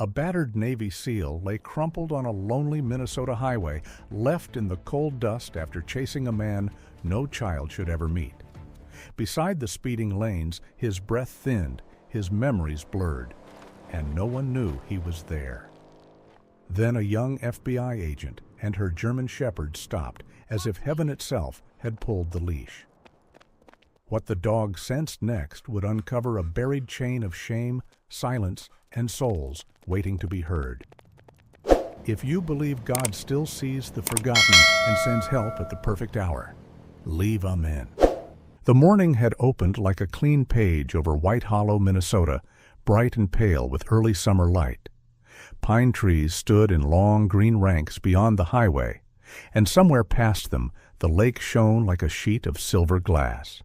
A battered Navy SEAL lay crumpled on a lonely Minnesota highway, left in the cold dust after chasing a man no child should ever meet. Beside the speeding lanes, his breath thinned, his memories blurred, and no one knew he was there. Then a young FBI agent and her German shepherd stopped, as if heaven itself had pulled the leash. What the dog sensed next would uncover a buried chain of shame, silence, and souls waiting to be heard. If you believe God still sees the forgotten and sends help at the perfect hour, leave 'em in. The morning had opened like a clean page over White Hollow, Minnesota, bright and pale with early summer light. Pine trees stood in long green ranks beyond the highway, and somewhere past them the lake shone like a sheet of silver glass.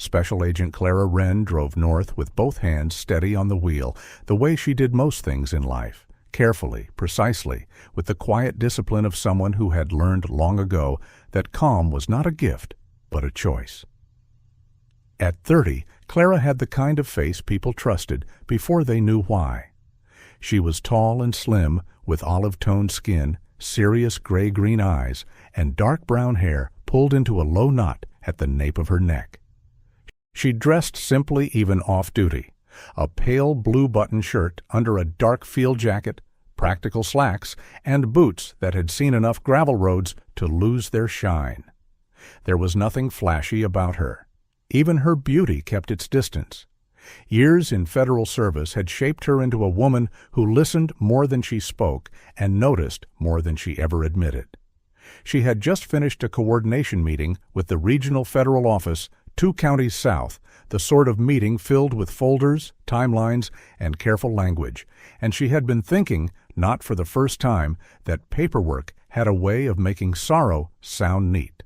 Special Agent Clara Wren drove north with both hands steady on the wheel, the way she did most things in life, carefully, precisely, with the quiet discipline of someone who had learned long ago that calm was not a gift, but a choice. At 30, Clara had the kind of face people trusted before they knew why. She was tall and slim, with olive-toned skin, serious gray-green eyes, and dark brown hair pulled into a low knot at the nape of her neck. She dressed simply even off-duty, a pale blue button shirt under a dark field jacket, practical slacks, and boots that had seen enough gravel roads to lose their shine. There was nothing flashy about her. Even her beauty kept its distance. Years in federal service had shaped her into a woman who listened more than she spoke and noticed more than she ever admitted. She had just finished a coordination meeting with the regional federal office 2 counties south, the sort of meeting filled with folders, timelines, and careful language, and she had been thinking, not for the first time, that paperwork had a way of making sorrow sound neat.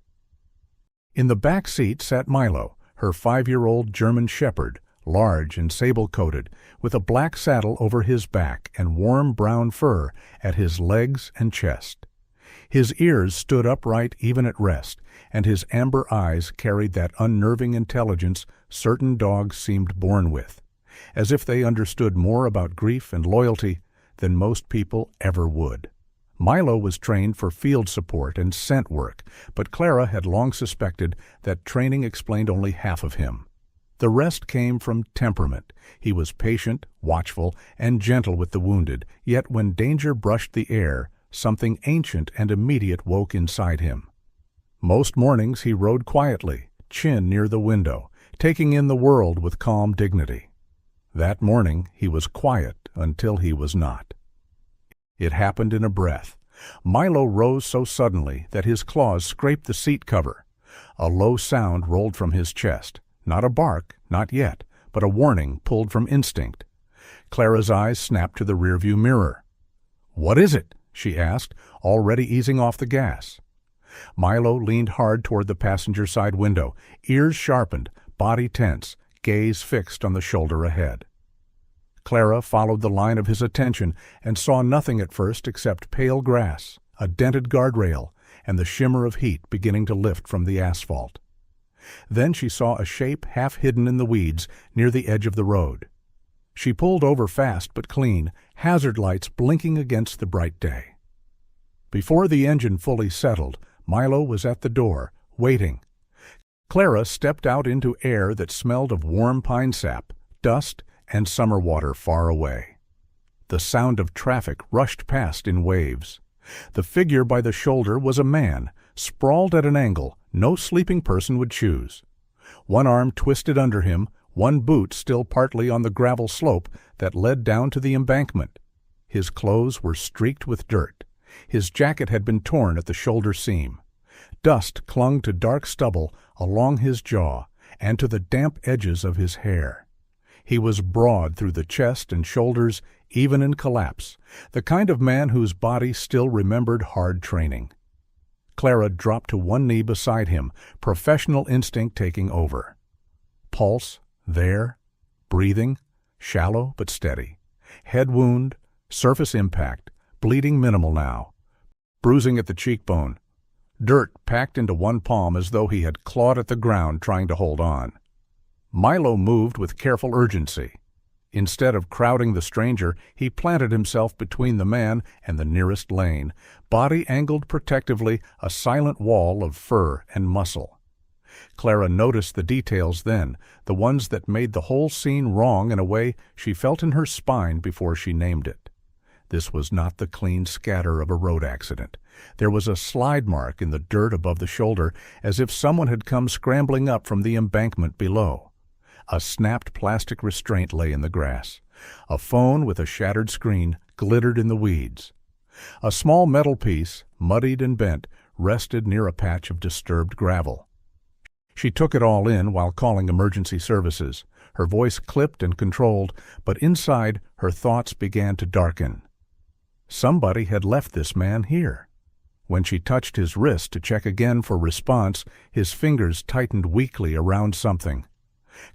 In the back seat sat Milo, her 5-year-old German shepherd, large and sable-coated, with a black saddle over his back and warm brown fur at his legs and chest. His ears stood upright even at rest, and his amber eyes carried that unnerving intelligence certain dogs seemed born with, as if they understood more about grief and loyalty than most people ever would. Milo was trained for field support and scent work, but Clara had long suspected that training explained only half of him. The rest came from temperament. He was patient, watchful, and gentle with the wounded, yet when danger brushed the air, something ancient and immediate woke inside him. Most mornings he rode quietly, chin near the window, taking in the world with calm dignity. That morning he was quiet until he was not. It happened in a breath. Milo rose so suddenly that his claws scraped the seat cover. A low sound rolled from his chest. Not a bark, not yet, but a warning pulled from instinct. Clara's eyes snapped to the rearview mirror. "What is it?" she asked, already easing off the gas. Milo leaned hard toward the passenger side window, ears sharpened, body tense, gaze fixed on the shoulder ahead. Clara followed the line of his attention and saw nothing at first except pale grass, a dented guardrail, and the shimmer of heat beginning to lift from the asphalt. Then she saw a shape half hidden in the weeds near the edge of the road. She pulled over fast but clean, hazard lights blinking against the bright day. Before the engine fully settled, Milo was at the door, waiting. Clara stepped out into air that smelled of warm pine sap, dust, and summer water far away. The sound of traffic rushed past in waves. The figure by the shoulder was a man, sprawled at an angle no sleeping person would choose. One arm twisted under him, one boot still partly on the gravel slope that led down to the embankment. His clothes were streaked with dirt. His jacket had been torn at the shoulder seam. Dust clung to dark stubble along his jaw and to the damp edges of his hair. He was broad through the chest and shoulders, even in collapse, the kind of man whose body still remembered hard training. Clara dropped to one knee beside him, professional instinct taking over. Pulse, there, breathing, shallow but steady. Head wound, surface impact, bleeding minimal now. Bruising at the cheekbone. Dirt packed into one palm as though he had clawed at the ground trying to hold on. Milo moved with careful urgency. Instead of crowding the stranger, he planted himself between the man and the nearest lane, body angled protectively, a silent wall of fur and muscle. Clara noticed the details then, the ones that made the whole scene wrong in a way she felt in her spine before she named it. This was not the clean scatter of a road accident. There was a slide mark in the dirt above the shoulder, as if someone had come scrambling up from the embankment below. A snapped plastic restraint lay in the grass. A phone with a shattered screen glittered in the weeds. A small metal piece, muddied and bent, rested near a patch of disturbed gravel. She took it all in while calling emergency services, her voice clipped and controlled, but inside her thoughts began to darken. Somebody had left this man here. When she touched his wrist to check again for response, his fingers tightened weakly around something.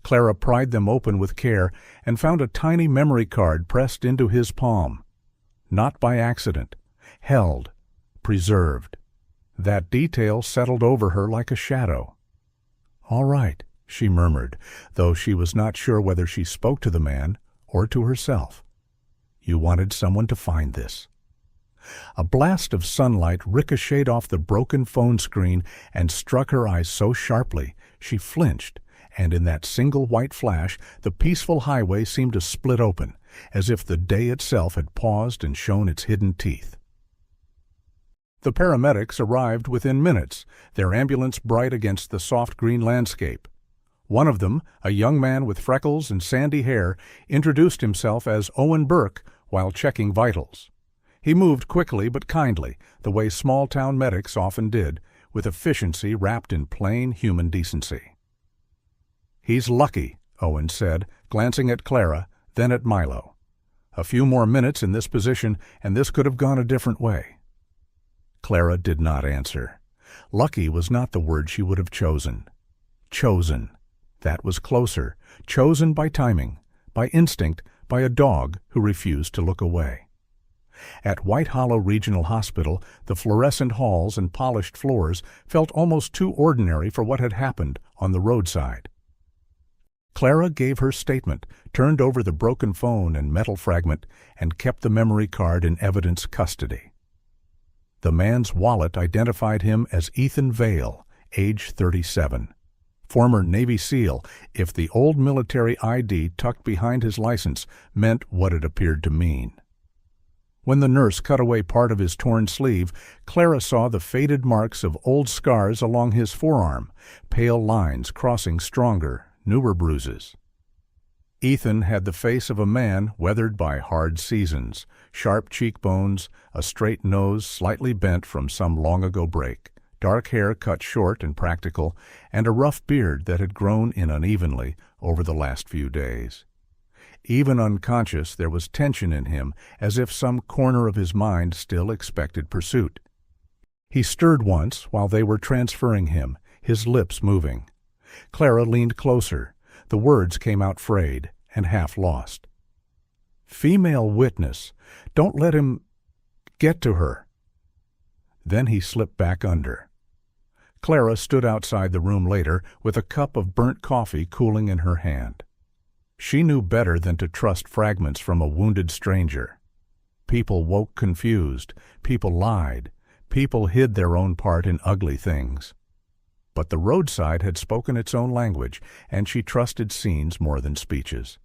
Clara pried them open with care and found a tiny memory card pressed into his palm. Not by accident. Held. Preserved. That detail settled over her like a shadow. "All right," she murmured, though she was not sure whether she spoke to the man or to herself. "You wanted someone to find this." A blast of sunlight ricocheted off the broken phone screen and struck her eyes so sharply she flinched, and in that single white flash the peaceful highway seemed to split open, as if the day itself had paused and shown its hidden teeth. The paramedics arrived within minutes, their ambulance bright against the soft green landscape. One of them, a young man with freckles and sandy hair, introduced himself as Owen Burke while checking vitals. He moved quickly but kindly, the way small-town medics often did, with efficiency wrapped in plain human decency. "He's lucky," Owen said, glancing at Clara, then at Milo. "A few more minutes in this position, and this could have gone a different way." Clara did not answer. Lucky was not the word she would have chosen. Chosen. That was closer. Chosen by timing, by instinct, by a dog who refused to look away. At White Hollow Regional Hospital, the fluorescent halls and polished floors felt almost too ordinary for what had happened on the roadside. Clara gave her statement, turned over the broken phone and metal fragment, and kept the memory card in evidence custody. The man's wallet identified him as Ethan Vale, age 37. Former Navy SEAL, if the old military ID tucked behind his license meant what it appeared to mean. When the nurse cut away part of his torn sleeve, Clara saw the faded marks of old scars along his forearm, pale lines crossing stronger, newer bruises. Ethan had the face of a man weathered by hard seasons, sharp cheekbones, a straight nose slightly bent from some long-ago break, dark hair cut short and practical, and a rough beard that had grown in unevenly over the last few days. Even unconscious, there was tension in him, as if some corner of his mind still expected pursuit. He stirred once while they were transferring him, his lips moving. Clara leaned closer. The words came out frayed and half lost. "Female witness. Don't let him get to her." Then he slipped back under. Clara stood outside the room later with a cup of burnt coffee cooling in her hand. She knew better than to trust fragments from a wounded stranger. People woke confused, people lied, people hid their own part in ugly things. But the roadside had spoken its own language, and she trusted scenes more than speeches.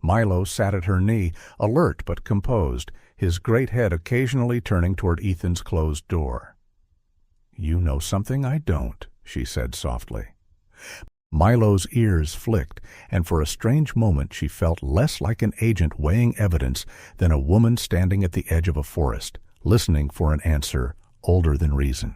Milo sat at her knee, alert but composed, his great head occasionally turning toward Ethan's closed door. "You know something I don't," she said softly. Milo's ears flicked, and for a strange moment she felt less like an agent weighing evidence than a woman standing at the edge of a forest, listening for an answer older than reason.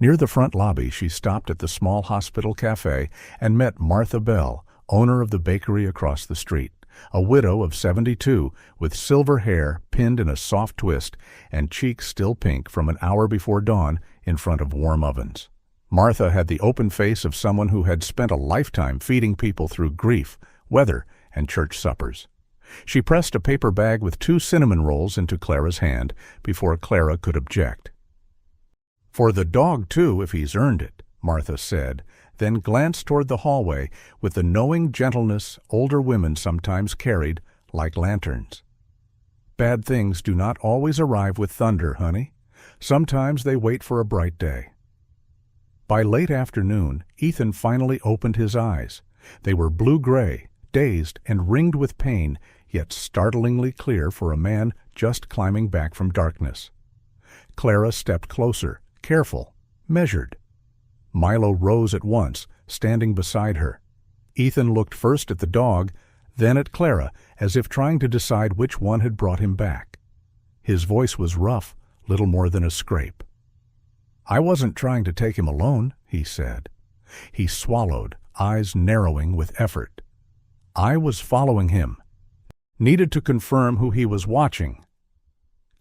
Near the front lobby, she stopped at the small hospital cafe and met Martha Bell, owner of the bakery across the street, a widow of 72 with silver hair pinned in a soft twist and cheeks still pink from an hour before dawn in front of warm ovens. Martha had the open face of someone who had spent a lifetime feeding people through grief, weather, and church suppers. She pressed a paper bag with 2 cinnamon rolls into Clara's hand before Clara could object. "For the dog, too, if he's earned it," Martha said, then glanced toward the hallway with the knowing gentleness older women sometimes carried like lanterns. Bad things do not always arrive with thunder, honey. Sometimes they wait for a bright day. By late afternoon, Ethan finally opened his eyes. They were blue-gray, dazed and ringed with pain, yet startlingly clear for a man just climbing back from darkness. Clara stepped closer, careful, measured. Milo rose at once, standing beside her. Ethan looked first at the dog, then at Clara, as if trying to decide which one had brought him back. His voice was rough, little more than a scrape. "I wasn't trying to take him alone," he said. He swallowed, eyes narrowing with effort. "I was following him. Needed to confirm who he was watching."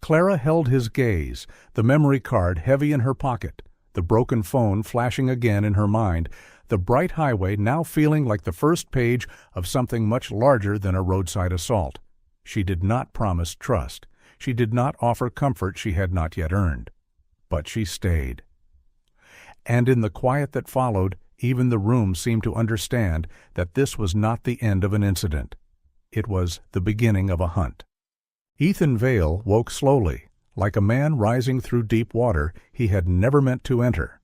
Clara held his gaze, the memory card heavy in her pocket, the broken phone flashing again in her mind, the bright highway now feeling like the first page of something much larger than a roadside assault. She did not promise trust. She did not offer comfort she had not yet earned. But she stayed. And in the quiet that followed, even the room seemed to understand that this was not the end of an incident. It was the beginning of a hunt. Ethan Vale woke slowly, like a man rising through deep water he had never meant to enter.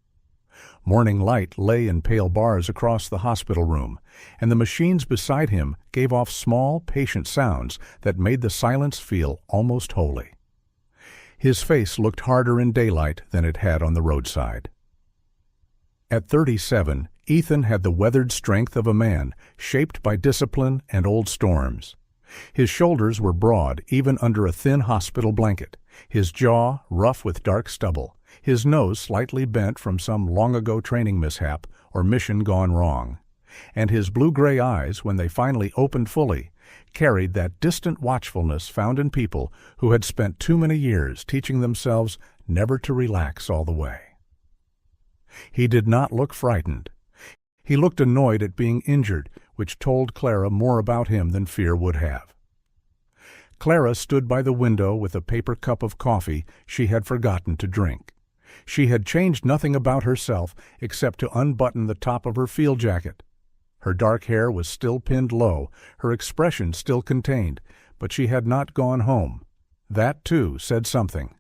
Morning light lay in pale bars across the hospital room, and the machines beside him gave off small, patient sounds that made the silence feel almost holy. His face looked harder in daylight than it had on the roadside. At 37, Ethan had the weathered strength of a man, shaped by discipline and old storms. His shoulders were broad, even under a thin hospital blanket, his jaw rough with dark stubble, his nose slightly bent from some long-ago training mishap or mission gone wrong, and his blue-gray eyes, when they finally opened fully, carried that distant watchfulness found in people who had spent too many years teaching themselves never to relax all the way. He did not look frightened. He looked annoyed at being injured, which told Clara more about him than fear would have. Clara stood by the window with a paper cup of coffee she had forgotten to drink. She had changed nothing about herself except to unbutton the top of her field jacket. Her dark hair was still pinned low, her expression still contained, but she had not gone home. That, too, said something.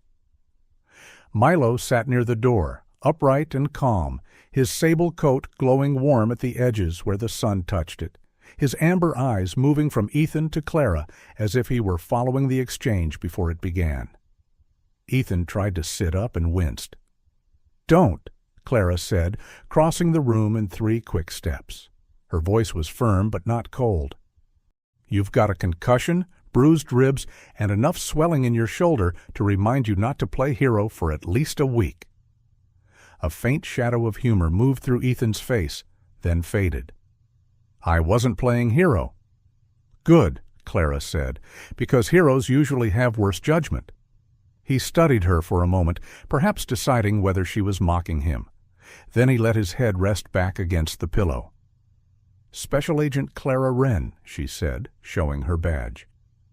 Milo sat near the door, upright and calm, his sable coat glowing warm at the edges where the sun touched it, his amber eyes moving from Ethan to Clara as if he were following the exchange before it began. Ethan tried to sit up and winced. "Don't," Clara said, crossing the room in 3 quick steps. Her voice was firm but not cold. "You've got a concussion, bruised ribs, and enough swelling in your shoulder to remind you not to play hero for at least a week." A faint shadow of humor moved through Ethan's face, then faded. "I wasn't playing hero." "Good," Clara said, "because heroes usually have worse judgment." He studied her for a moment, perhaps deciding whether she was mocking him. Then he let his head rest back against the pillow. "Special Agent Clara Wren," she said, showing her badge.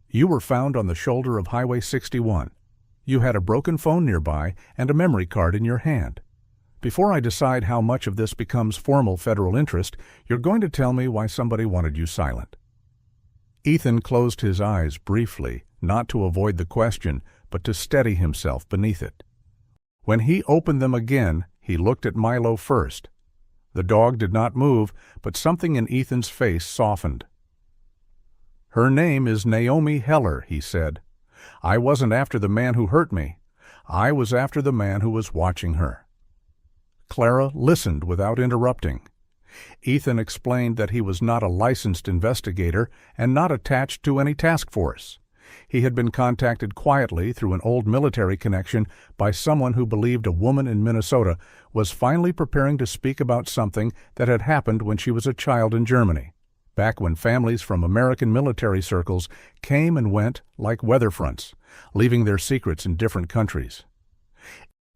"You were found on the shoulder of Highway 61. You had a broken phone nearby and a memory card in your hand. Before I decide how much of this becomes formal federal interest, you're going to tell me why somebody wanted you silent." Ethan closed his eyes briefly, not to avoid the question, but to steady himself beneath it. When he opened them again, he looked at Milo first. The dog did not move, but something in Ethan's face softened. "Her name is Naomi Heller," he said. "I wasn't after the man who hurt me. I was after the man who was watching her." Clara listened without interrupting. Ethan explained that he was not a licensed investigator and not attached to any task force. He had been contacted quietly through an old military connection by someone who believed a woman in Minnesota was finally preparing to speak about something that had happened when she was a child in Germany, back when families from American military circles came and went like weather fronts, leaving their secrets in different countries.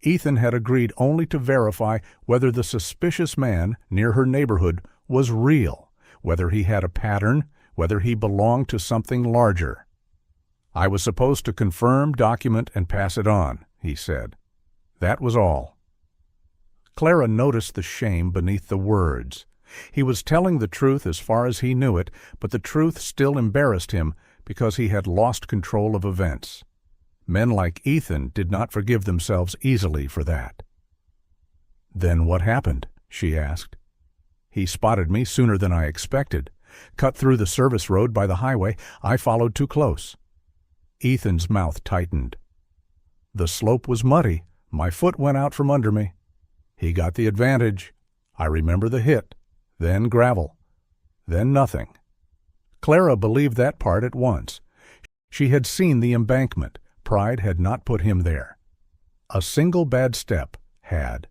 Ethan had agreed only to verify whether the suspicious man near her neighborhood was real, whether he had a pattern, whether he belonged to something larger. "I was supposed to confirm, document, and pass it on," he said. "That was all." Clara noticed the shame beneath the words. He was telling the truth as far as he knew it, but the truth still embarrassed him because he had lost control of events. Men like Ethan did not forgive themselves easily for that. "Then what happened?" she asked. "He spotted me sooner than I expected. Cut through the service road by the highway. I followed too close." Ethan's mouth tightened. "The slope was muddy. My foot went out from under me. He got the advantage. I remember the hit, then gravel, then nothing." Clara believed that part at once. She had seen the embankment. Pride had not put him there. A single bad step had.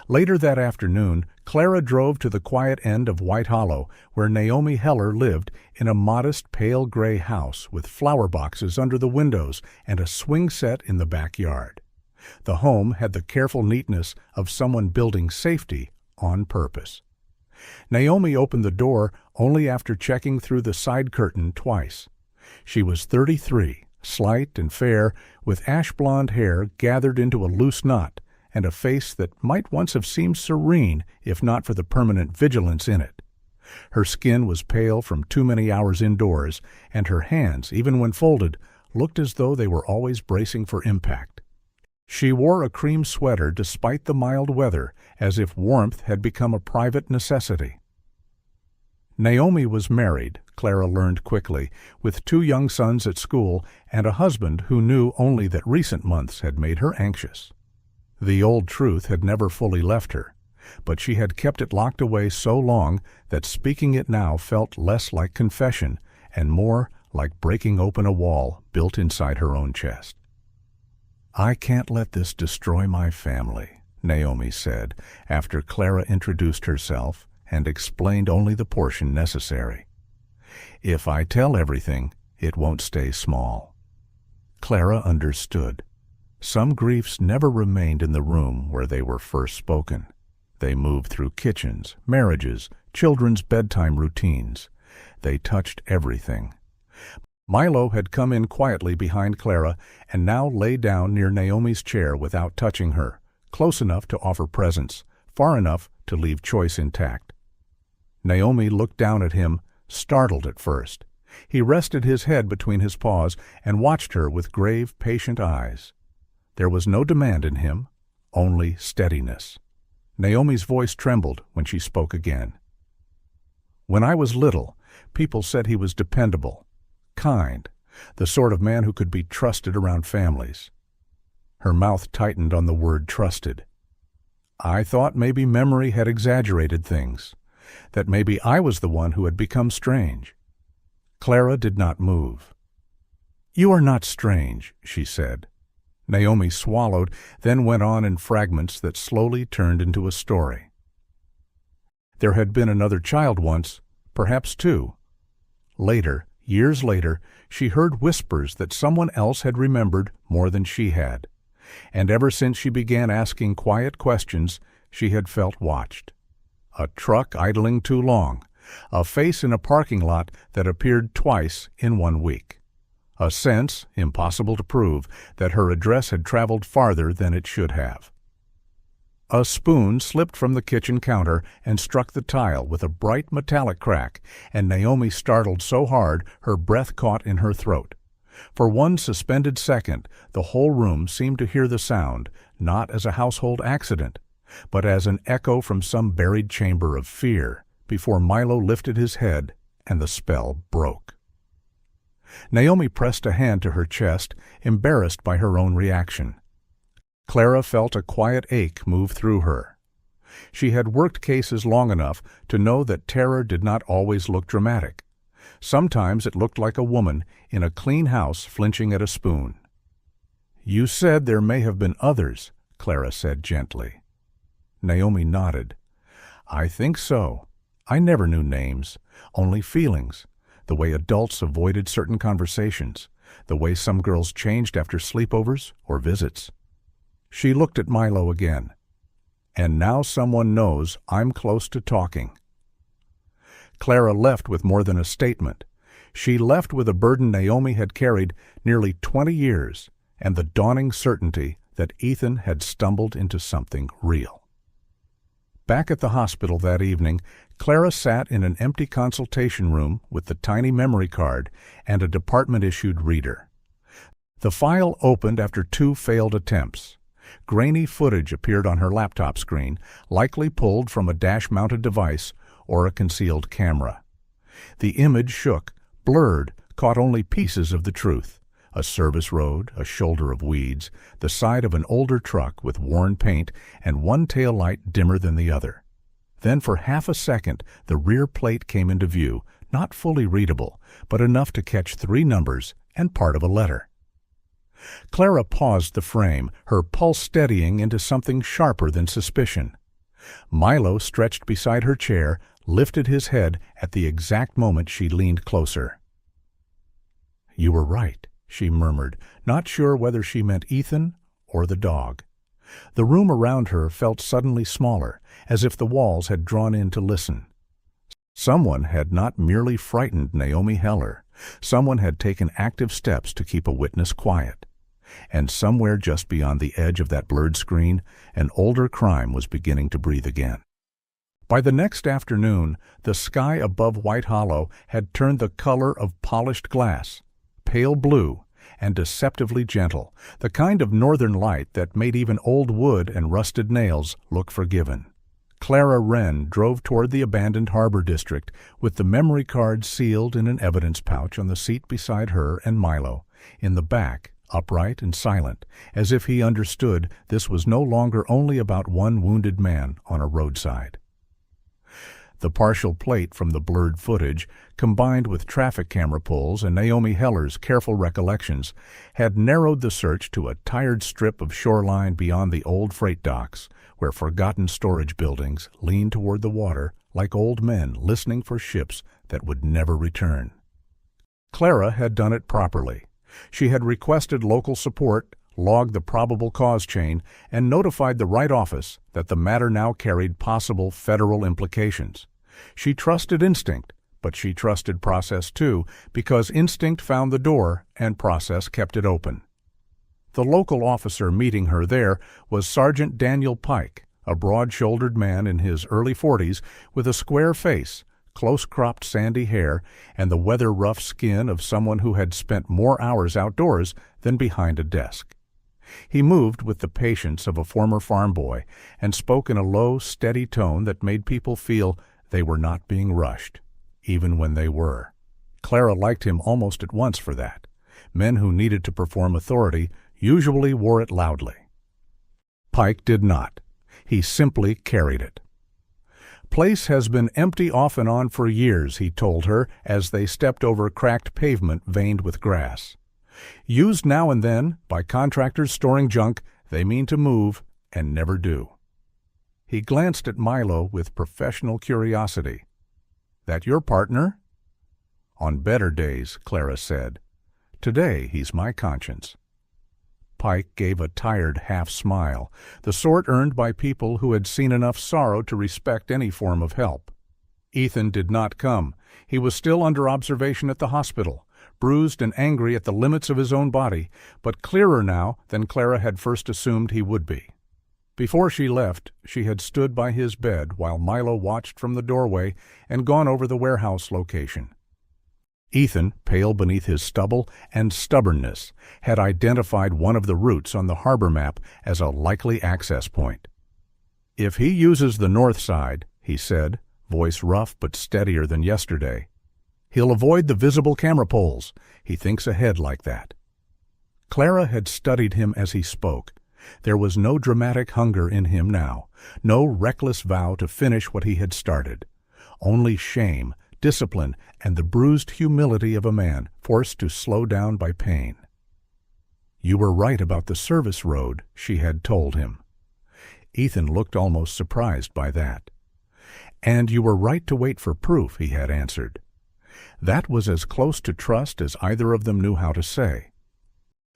Later that afternoon, Clara drove to the quiet end of White Hollow, where Naomi Heller lived in a modest pale gray house with flower boxes under the windows and a swing set in the backyard. The home had the careful neatness of someone building safety on purpose. Naomi opened the door only after checking through the side curtain twice. She was 33, slight and fair, with ash-blonde hair gathered into a loose knot, and a face that might once have seemed serene if not for the permanent vigilance in it. Her skin was pale from too many hours indoors, and her hands, even when folded, looked as though they were always bracing for impact. She wore a cream sweater despite the mild weather, as if warmth had become a private necessity. Naomi was married, Clara learned quickly, with 2 young sons at school and a husband who knew only that recent months had made her anxious. The old truth had never fully left her, but she had kept it locked away so long that speaking it now felt less like confession and more like breaking open a wall built inside her own chest. "I can't let this destroy my family," Naomi said, after Clara introduced herself and explained only the portion necessary. "If I tell everything, it won't stay small." Clara understood. Some griefs never remained in the room where they were first spoken. They moved through kitchens, marriages, children's bedtime routines. They touched everything. Milo had come in quietly behind Clara and now lay down near Naomi's chair without touching her, close enough to offer presence, far enough to leave choice intact. Naomi looked down at him, startled at first. He rested his head between his paws and watched her with grave, patient eyes. There was no demand in him, only steadiness. Naomi's voice trembled when she spoke again. "When I was little, people said he was dependable, kind, the sort of man who could be trusted around families." Her mouth tightened on the word trusted. "I thought maybe memory had exaggerated things, that maybe I was the one who had become strange." Clara did not move. "You are not strange," she said. Naomi swallowed, then went on in fragments that slowly turned into a story. There had been another child once, perhaps 2. Later, years later, she heard whispers that someone else had remembered more than she had. And ever since she began asking quiet questions, she had felt watched. A truck idling too long, a face in a parking lot that appeared twice in 1 week. A sense, impossible to prove, that her address had traveled farther than it should have. A spoon slipped from the kitchen counter and struck the tile with a bright metallic crack, and Naomi startled so hard her breath caught in her throat. For one suspended second, the whole room seemed to hear the sound, not as a household accident, but as an echo from some buried chamber of fear, before Milo lifted his head and the spell broke. Naomi pressed a hand to her chest, embarrassed by her own reaction. Clara felt a quiet ache move through her. She had worked cases long enough to know that terror did not always look dramatic. Sometimes it looked like a woman in a clean house flinching at a spoon. "You said there may have been others," Clara said gently. Naomi nodded. "I think so. I never knew names, only feelings. The way adults avoided certain conversations, the way some girls changed after sleepovers or visits." She looked at Milo again. "And now someone knows I'm close to talking." Clara left with more than a statement. She left with a burden Naomi had carried nearly 20 years and the dawning certainty that Ethan had stumbled into something real. Back at the hospital that evening, Clara sat in an empty consultation room with the tiny memory card and a department-issued reader. The file opened after 2 failed attempts. Grainy footage appeared on her laptop screen, likely pulled from a dash-mounted device or a concealed camera. The image shook, blurred, caught only pieces of the truth. A service road, a shoulder of weeds, the side of an older truck with worn paint, and one tail light dimmer than the other. Then for half a second, the rear plate came into view, not fully readable, but enough to catch 3 numbers and part of a letter. Clara paused the frame, her pulse steadying into something sharper than suspicion. Milo, stretched beside her chair, lifted his head at the exact moment she leaned closer. "You were right," she murmured, not sure whether she meant Ethan or the dog. The room around her felt suddenly smaller, as if the walls had drawn in to listen. Someone had not merely frightened Naomi Heller. Someone had taken active steps to keep a witness quiet. And somewhere just beyond the edge of that blurred screen, an older crime was beginning to breathe again. By the next afternoon, the sky above White Hollow had turned the color of polished glass, pale blue and deceptively gentle, the kind of northern light that made even old wood and rusted nails look forgiven. Clara Wren drove toward the abandoned harbor district with the memory card sealed in an evidence pouch on the seat beside her and Milo, in the back, upright and silent, as if he understood this was no longer only about one wounded man on a roadside. The partial plate from the blurred footage, combined with traffic camera pulls and Naomi Heller's careful recollections, had narrowed the search to a tired strip of shoreline beyond the old freight docks, where forgotten storage buildings leaned toward the water like old men listening for ships that would never return. Clara had done it properly. She had requested local support, logged the probable cause chain, and notified the right office that the matter now carried possible federal implications. She trusted instinct, but she trusted process too, because instinct found the door and process kept it open. The local officer meeting her there was Sergeant Daniel Pike, a broad-shouldered man in his early 40s with a square face, close-cropped sandy hair, and the weather-rough skin of someone who had spent more hours outdoors than behind a desk. He moved with the patience of a former farm boy and spoke in a low, steady tone that made people feel they were not being rushed, even when they were. Clara liked him almost at once for that. Men who needed to perform authority usually wore it loudly. Pike did not. He simply carried it. "Place has been empty off and on for years," he told her as they stepped over cracked pavement veined with grass. "Used now and then by contractors storing junk they mean to move and never do." He glanced at Milo with professional curiosity. "That your partner?" "On better days," Clara said. "Today he's my conscience." Pike gave a tired half-smile, the sort earned by people who had seen enough sorrow to respect any form of help. Ethan did not come. He was still under observation at the hospital, bruised and angry at the limits of his own body, but clearer now than Clara had first assumed he would be. Before she left, she had stood by his bed while Milo watched from the doorway and gone over the warehouse location. Ethan, pale beneath his stubble and stubbornness, had identified one of the routes on the harbor map as a likely access point. "If he uses the north side," he said, voice rough but steadier than yesterday, "he'll avoid the visible camera poles. He thinks ahead like that." Clara had studied him as he spoke. There was no dramatic hunger in him now, no reckless vow to finish what he had started. Only shame, discipline, and the bruised humility of a man forced to slow down by pain. "You were right about the service road," she had told him. Ethan looked almost surprised by that. "And you were right to wait for proof," he had answered. That was as close to trust as either of them knew how to say.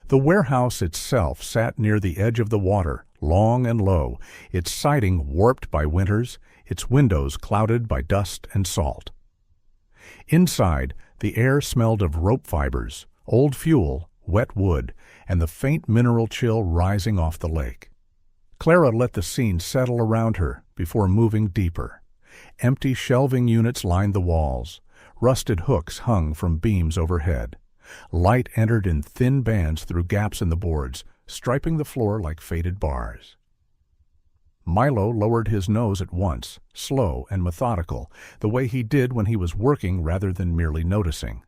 The warehouse itself sat near the edge of the water, long and low, its siding warped by winters, its windows clouded by dust and salt. Inside, the air smelled of rope fibers, old fuel, wet wood, and the faint mineral chill rising off the lake. Clara let the scene settle around her before moving deeper. Empty shelving units lined the walls. Rusted hooks hung from beams overhead. Light entered in thin bands through gaps in the boards, striping the floor like faded bars. Milo lowered his nose at once, slow and methodical, the way he did when he was working rather than merely noticing.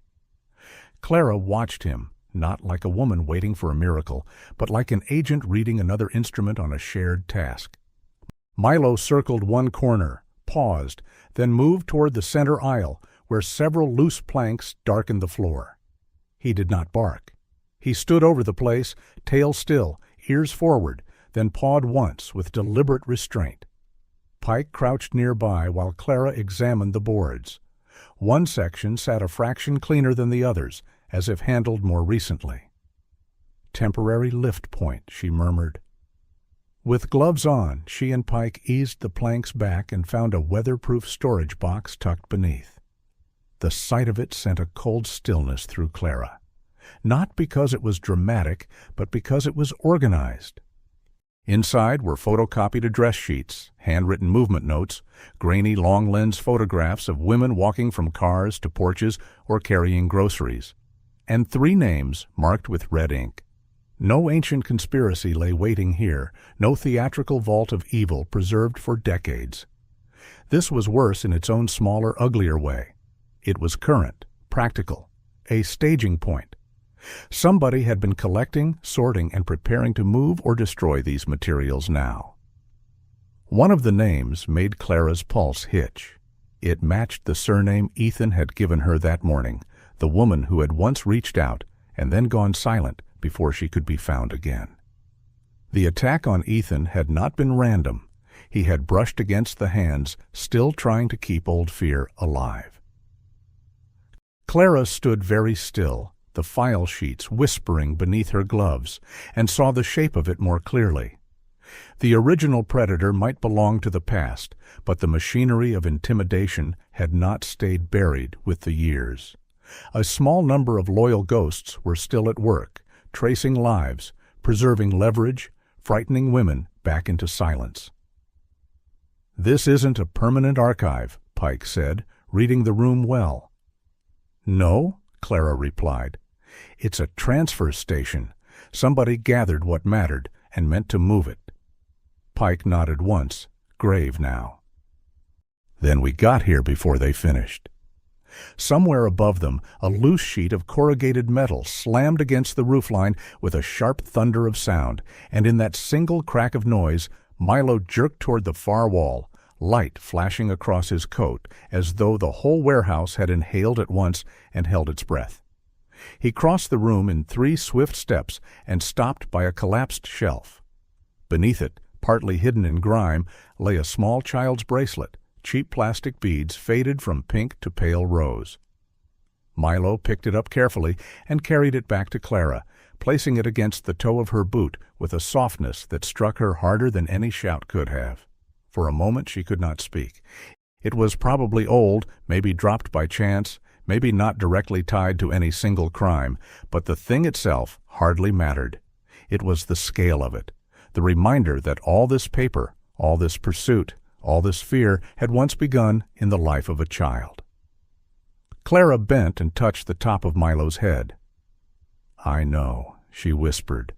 Clara watched him, not like a woman waiting for a miracle, but like an agent reading another instrument on a shared task. Milo circled one corner, paused, then moved toward the center aisle, where several loose planks darkened the floor. He did not bark. He stood over the place, tail still, ears forward, then pawed once with deliberate restraint. Pike crouched nearby while Clara examined the boards. One section sat a fraction cleaner than the others, as if handled more recently. "Temporary lift point," she murmured. With gloves on, she and Pike eased the planks back and found a weatherproof storage box tucked beneath. The sight of it sent a cold stillness through Clara. Not because it was dramatic, but because it was organized. Inside were photocopied address sheets, handwritten movement notes, grainy long-lens photographs of women walking from cars to porches or carrying groceries, and 3 names marked with red ink. No ancient conspiracy lay waiting here, no theatrical vault of evil preserved for decades. This was worse in its own smaller, uglier way. It was current, practical, a staging point. Somebody had been collecting, sorting, and preparing to move or destroy these materials now. One of the names made Clara's pulse hitch. It matched the surname Ethan had given her that morning, the woman who had once reached out and then gone silent before she could be found again. The attack on Ethan had not been random. He had brushed against the hands, still trying to keep old fear alive. Clara stood very still, the file sheets whispering beneath her gloves, and saw the shape of it more clearly. The original predator might belong to the past, but the machinery of intimidation had not stayed buried with the years. A small number of loyal ghosts were still at work, tracing lives, preserving leverage, frightening women back into silence. "This isn't a permanent archive," Pike said, reading the room well. "No?" Clara replied. "It's a transfer station. Somebody gathered what mattered and meant to move it." Pike nodded once, grave now. "Then we got here before they finished." Somewhere above them, a loose sheet of corrugated metal slammed against the roofline with a sharp thunder of sound, and in that single crack of noise, Milo jerked toward the far wall, light flashing across his coat, as though the whole warehouse had inhaled at once and held its breath. He crossed the room in 3 swift steps and stopped by a collapsed shelf. Beneath it, partly hidden in grime, lay a small child's bracelet, cheap plastic beads faded from pink to pale rose. Milo picked it up carefully and carried it back to Clara, placing it against the toe of her boot with a softness that struck her harder than any shout could have. For a moment she could not speak. It was probably old, maybe dropped by chance, maybe not directly tied to any single crime, but the thing itself hardly mattered. It was the scale of it, the reminder that all this paper, all this pursuit, all this fear had once begun in the life of a child. Clara bent and touched the top of Milo's head. "I know," she whispered.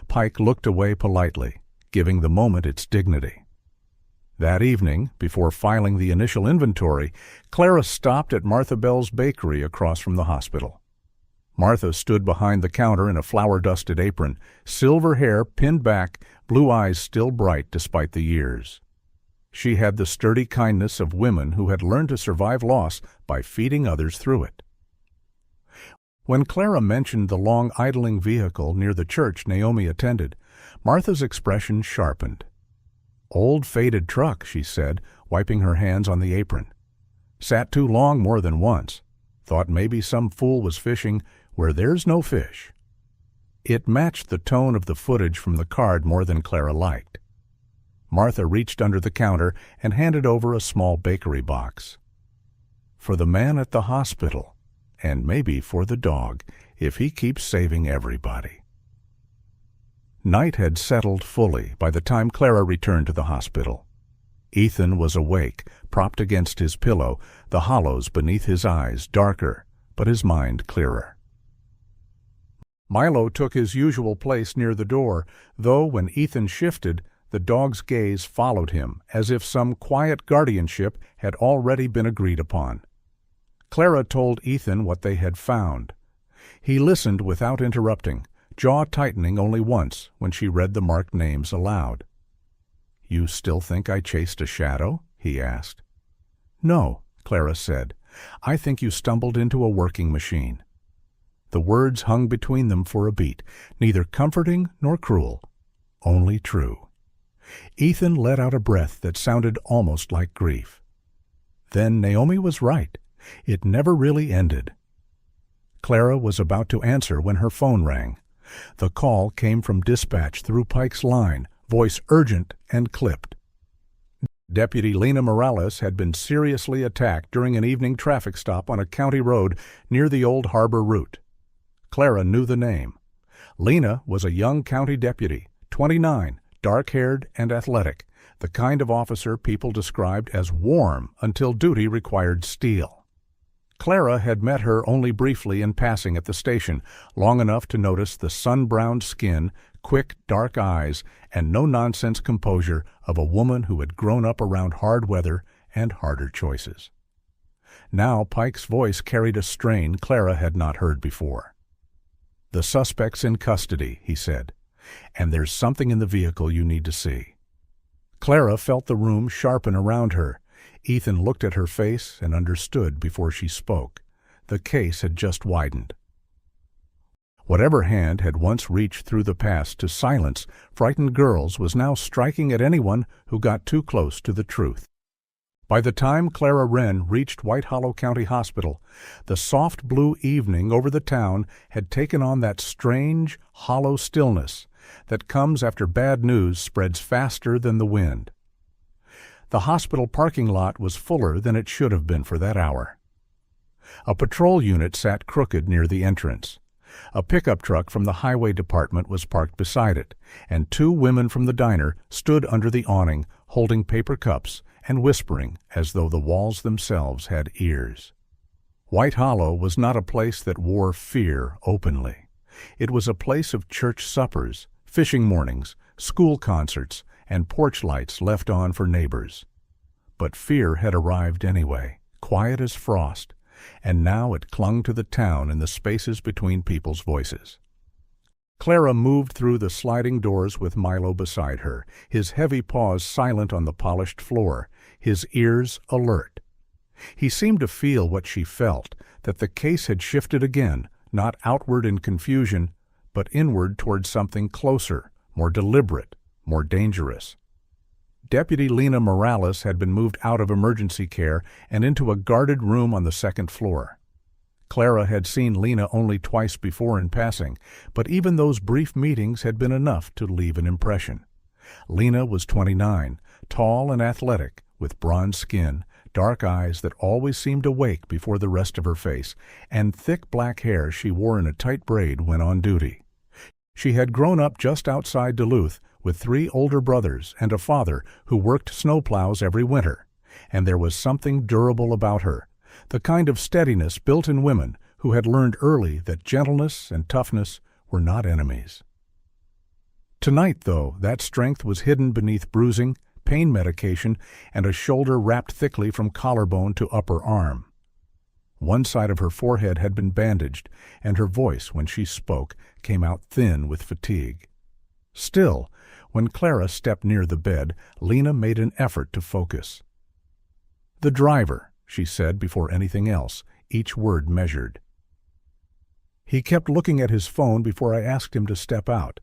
Pike looked away politely, giving the moment its dignity. That evening, before filing the initial inventory, Clara stopped at Martha Bell's bakery across from the hospital. Martha stood behind the counter in a flour-dusted apron, silver hair pinned back, blue eyes still bright despite the years. She had the sturdy kindness of women who had learned to survive loss by feeding others through it. When Clara mentioned the long idling vehicle near the church Naomi attended, Martha's expression sharpened. "Old faded truck," she said, wiping her hands on the apron. "Sat too long more than once. Thought maybe some fool was fishing where there's no fish." It matched the tone of the footage from the card more than Clara liked. Martha reached under the counter and handed over a small bakery box. "For the man at the hospital," and maybe for the dog, if he keeps saving everybody. Night had settled fully by the time Clara returned to the hospital. Ethan was awake, propped against his pillow, the hollows beneath his eyes darker, but his mind clearer. Milo took his usual place near the door, though when Ethan shifted, the dog's gaze followed him, as if some quiet guardianship had already been agreed upon. Clara told Ethan what they had found. He listened without interrupting, jaw tightening only once when she read the marked names aloud. "You still think I chased a shadow?" he asked. "No," Clara said. "I think you stumbled into a working machine." The words hung between them for a beat, neither comforting nor cruel, only true. Ethan let out a breath that sounded almost like grief. Then Naomi was right. It never really ended. Clara was about to answer when her phone rang. The call came from dispatch through Pike's line, voice urgent and clipped. Deputy Lena Morales had been seriously attacked during an evening traffic stop on a county road near the Old Harbor route. Clara knew the name. Lena was a young county deputy, 29, dark-haired and athletic, the kind of officer people described as warm until duty required steel. Clara had met her only briefly in passing at the station, long enough to notice the sun-browned skin, quick, dark eyes, and no-nonsense composure of a woman who had grown up around hard weather and harder choices. Now Pike's voice carried a strain Clara had not heard before. "The suspect's in custody," he said, "and there's something in the vehicle you need to see." Clara felt the room sharpen around her. Ethan looked at her face and understood before she spoke. The case had just widened. Whatever hand had once reached through the past to silence frightened girls was now striking at anyone who got too close to the truth. By the time Clara Wren reached White Hollow County Hospital, the soft blue evening over the town had taken on that strange, hollow stillness that comes after bad news spreads faster than the wind. The hospital parking lot was fuller than it should have been for that hour. A patrol unit sat crooked near the entrance. A pickup truck from the highway department was parked beside it, and two women from the diner stood under the awning, holding paper cups and whispering as though the walls themselves had ears. White Hollow was not a place that wore fear openly. It was a place of church suppers, fishing mornings, school concerts, and porch lights left on for neighbors. But fear had arrived anyway, quiet as frost, and now it clung to the town in the spaces between people's voices. Clara moved through the sliding doors with Milo beside her, his heavy paws silent on the polished floor, his ears alert. He seemed to feel what she felt, that the case had shifted again, not outward in confusion, but inward toward something closer, more deliberate, more dangerous. Deputy Lena Morales had been moved out of emergency care and into a guarded room on the second floor. Clara had seen Lena only twice before in passing, but even those brief meetings had been enough to leave an impression. Lena was 29, tall and athletic, with bronze skin, dark eyes that always seemed awake before the rest of her face, and thick black hair she wore in a tight braid when on duty. She had grown up just outside Duluth with 3 older brothers and a father who worked snowplows every winter, and there was something durable about her, the kind of steadiness built in women who had learned early that gentleness and toughness were not enemies. Tonight, though, that strength was hidden beneath bruising, pain medication, and a shoulder wrapped thickly from collarbone to upper arm. One side of her forehead had been bandaged, and her voice, when she spoke, came out thin with fatigue. Still, when Clara stepped near the bed, Lena made an effort to focus. "The driver," she said before anything else, each word measured. "He kept looking at his phone before I asked him to step out,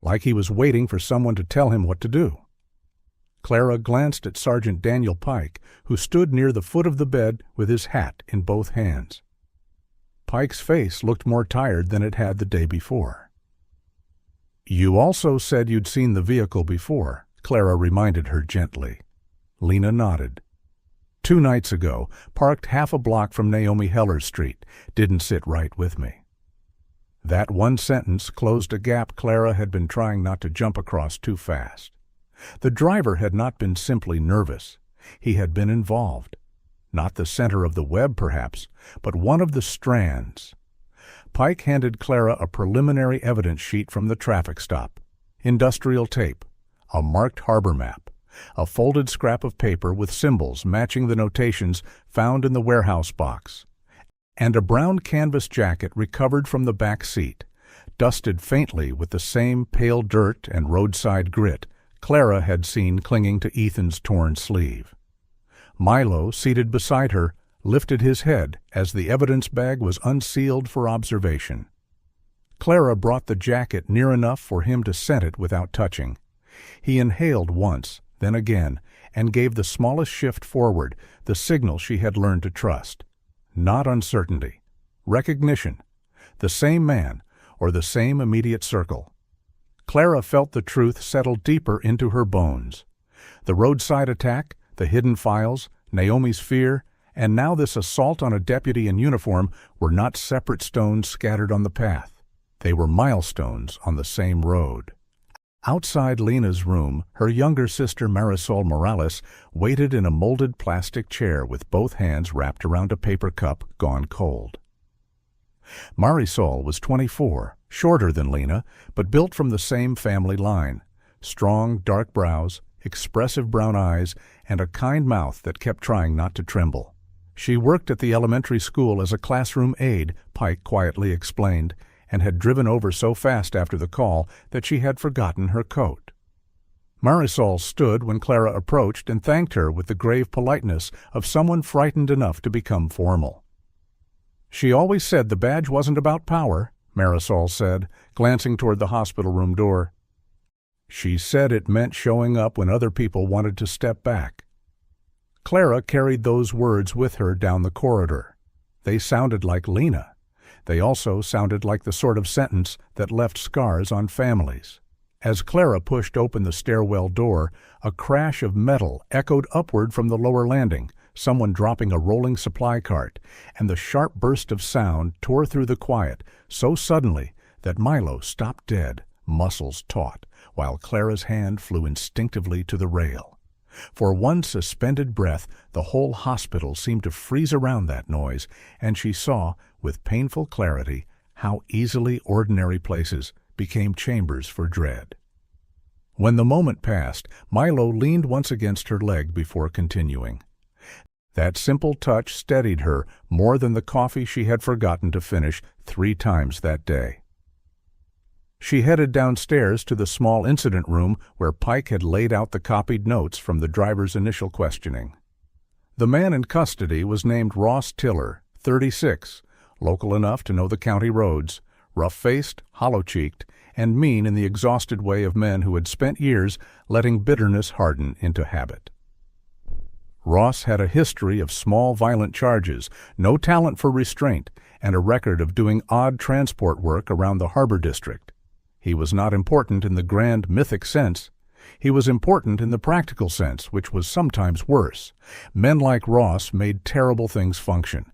like he was waiting for someone to tell him what to do." Clara glanced at Sergeant Daniel Pike, who stood near the foot of the bed with his hat in both hands. Pike's face looked more tired than it had the day before. "You also said you'd seen the vehicle before," Clara reminded her gently. Lena nodded. 2 nights ago, parked half a block from Naomi Heller's street, didn't sit right with me." That one sentence closed a gap Clara had been trying not to jump across too fast. The driver had not been simply nervous. He had been involved. Not the center of the web, perhaps, but one of the strands. Pike handed Clara a preliminary evidence sheet from the traffic stop, industrial tape, a marked harbor map, a folded scrap of paper with symbols matching the notations found in the warehouse box, and a brown canvas jacket recovered from the back seat, dusted faintly with the same pale dirt and roadside grit Clara had seen clinging to Ethan's torn sleeve. Milo, seated beside her, lifted his head as the evidence bag was unsealed for observation. Clara brought the jacket near enough for him to scent it without touching. He inhaled once, then again, and gave the smallest shift forward, the signal she had learned to trust. Not uncertainty. Recognition. The same man, or the same immediate circle. Clara felt the truth settle deeper into her bones. The roadside attack, the hidden files, Naomi's fear, and now this assault on a deputy in uniform were not separate stones scattered on the path. They were milestones on the same road. Outside Lena's room, her younger sister Marisol Morales waited in a molded plastic chair with both hands wrapped around a paper cup gone cold. Marisol was 24, shorter than Lena, but built from the same family line. Strong, dark brows, expressive brown eyes, and a kind mouth that kept trying not to tremble. She worked at the elementary school as a classroom aide, Pike quietly explained, and had driven over so fast after the call that she had forgotten her coat. Marisol stood when Clara approached and thanked her with the grave politeness of someone frightened enough to become formal. "She always said the badge wasn't about power," Marisol said, glancing toward the hospital room door. "She said it meant showing up when other people wanted to step back." Clara carried those words with her down the corridor. They sounded like Lena. They also sounded like the sort of sentence that left scars on families. As Clara pushed open the stairwell door, a crash of metal echoed upward from the lower landing, someone dropping a rolling supply cart, and the sharp burst of sound tore through the quiet so suddenly that Milo stopped dead, muscles taut, while Clara's hand flew instinctively to the rail. For one suspended breath, the whole hospital seemed to freeze around that noise, and she saw, with painful clarity, how easily ordinary places became chambers for dread. When the moment passed, Milo leaned once against her leg before continuing. That simple touch steadied her more than the coffee she had forgotten to finish 3 times that day. She headed downstairs to the small incident room where Pike had laid out the copied notes from the driver's initial questioning. The man in custody was named Ross Tiller, 36, local enough to know the county roads, rough-faced, hollow-cheeked, and mean in the exhausted way of men who had spent years letting bitterness harden into habit. Ross had a history of small violent charges, no talent for restraint, and a record of doing odd transport work around the harbor district. He was not important in the grand mythic sense. He was important in the practical sense, which was sometimes worse. Men like Ross made terrible things function.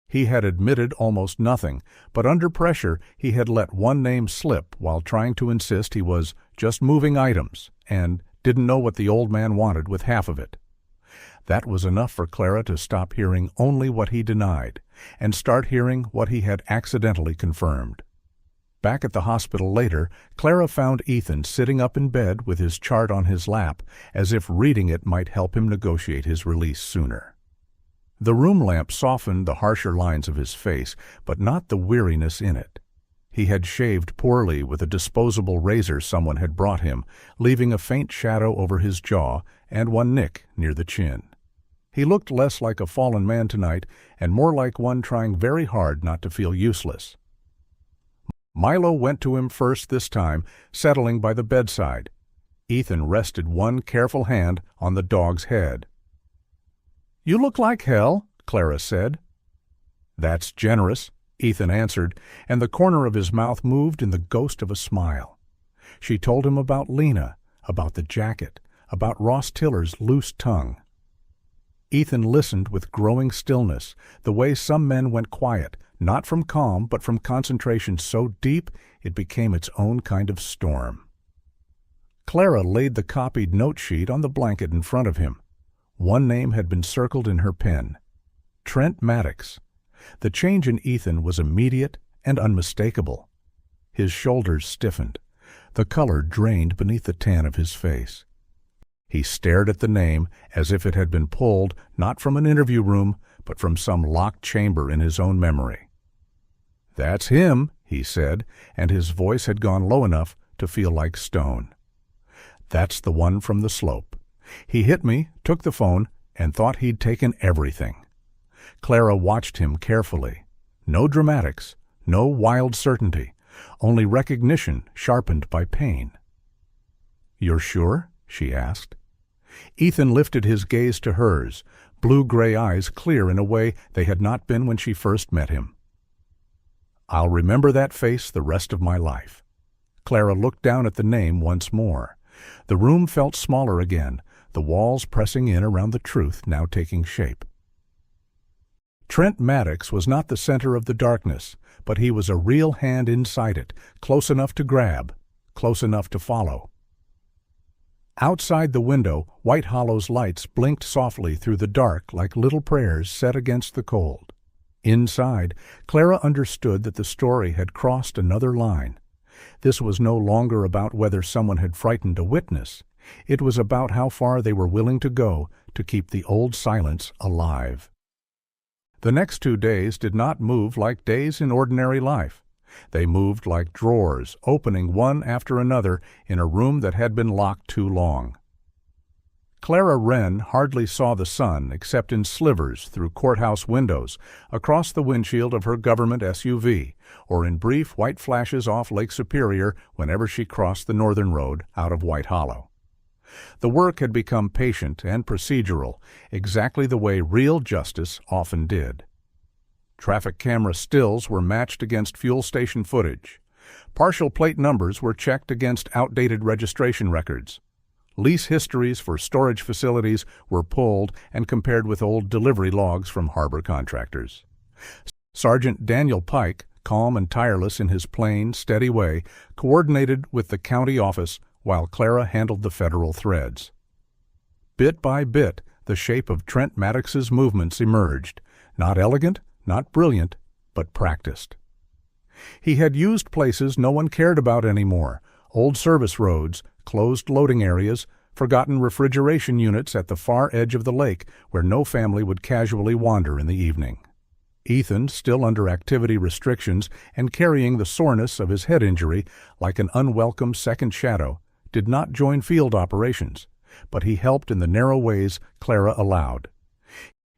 He had admitted almost nothing, but under pressure he had let one name slip while trying to insist he was just moving items and didn't know what the old man wanted with half of it. That was enough for Clara to stop hearing only what he denied and start hearing what he had accidentally confirmed. Back at the hospital later, Clara found Ethan sitting up in bed with his chart on his lap, as if reading it might help him negotiate his release sooner. The room lamp softened the harsher lines of his face, but not the weariness in it. He had shaved poorly with a disposable razor someone had brought him, leaving a faint shadow over his jaw and one nick near the chin. He looked less like a fallen man tonight and more like one trying very hard not to feel useless. Milo went to him first this time, settling by the bedside. Ethan rested one careful hand on the dog's head. "You look like hell," Clara said. "That's generous," Ethan answered, and the corner of his mouth moved in the ghost of a smile. She told him about Lena, about the jacket, about Ross Tiller's loose tongue. Ethan listened with growing stillness, the way some men went quiet, not from calm but from concentration so deep it became its own kind of storm. Clara laid the copied note sheet on the blanket in front of him. One name had been circled in her pen: Trent Maddox. The change in Ethan was immediate and unmistakable. His shoulders stiffened. The color drained beneath the tan of his face. He stared at the name as if it had been pulled not from an interview room, but from some locked chamber in his own memory. "That's him," he said, and his voice had gone low enough to feel like stone. "That's the one from the slope. He hit me, took the phone, and thought he'd taken everything." Clara watched him carefully. No dramatics, no wild certainty, only recognition sharpened by pain. "You're sure?" she asked. Ethan lifted his gaze to hers, blue-gray eyes clear in a way they had not been when she first met him. "I'll remember that face the rest of my life." Clara looked down at the name once more. The room felt smaller again, the walls pressing in around the truth now taking shape. Trent Maddox was not the center of the darkness, but he was a real hand inside it, close enough to grab, close enough to follow. Outside the window, White Hollow's lights blinked softly through the dark like little prayers set against the cold. Inside, Clara understood that the story had crossed another line. This was no longer about whether someone had frightened a witness. It was about how far they were willing to go to keep the old silence alive. The next 2 days did not move like days in ordinary life. They moved like drawers, opening one after another in a room that had been locked too long. Clara Wren hardly saw the sun except in slivers through courthouse windows, across the windshield of her government SUV, or in brief white flashes off Lake Superior whenever she crossed the northern road out of White Hollow. The work had become patient and procedural, exactly the way real justice often did. Traffic camera stills were matched against fuel station footage. Partial plate numbers were checked against outdated registration records. Lease histories for storage facilities were pulled and compared with old delivery logs from harbor contractors. Sergeant Daniel Pike, calm and tireless in his plain, steady way, coordinated with the county office while Clara handled the federal threads. Bit by bit, the shape of Trent Maddox's movements emerged, not elegant, not brilliant, but practiced. He had used places no one cared about anymore: old service roads, closed loading areas, forgotten refrigeration units at the far edge of the lake where no family would casually wander in the evening. Ethan, still under activity restrictions and carrying the soreness of his head injury like an unwelcome second shadow, did not join field operations, but he helped in the narrow ways Clara allowed.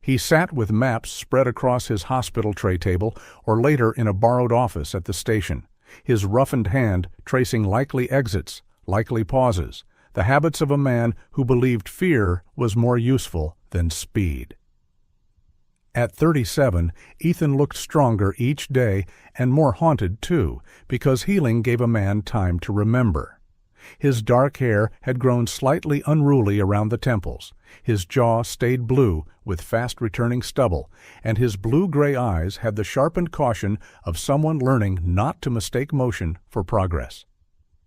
He sat with maps spread across his hospital tray table or later in a borrowed office at the station, his roughened hand tracing likely exits, likely pauses, the habits of a man who believed fear was more useful than speed. At 37, Ethan looked stronger each day and more haunted too, because healing gave a man time to remember. His dark hair had grown slightly unruly around the temples, his jaw stayed blue with fast-returning stubble, and his blue-gray eyes had the sharpened caution of someone learning not to mistake motion for progress.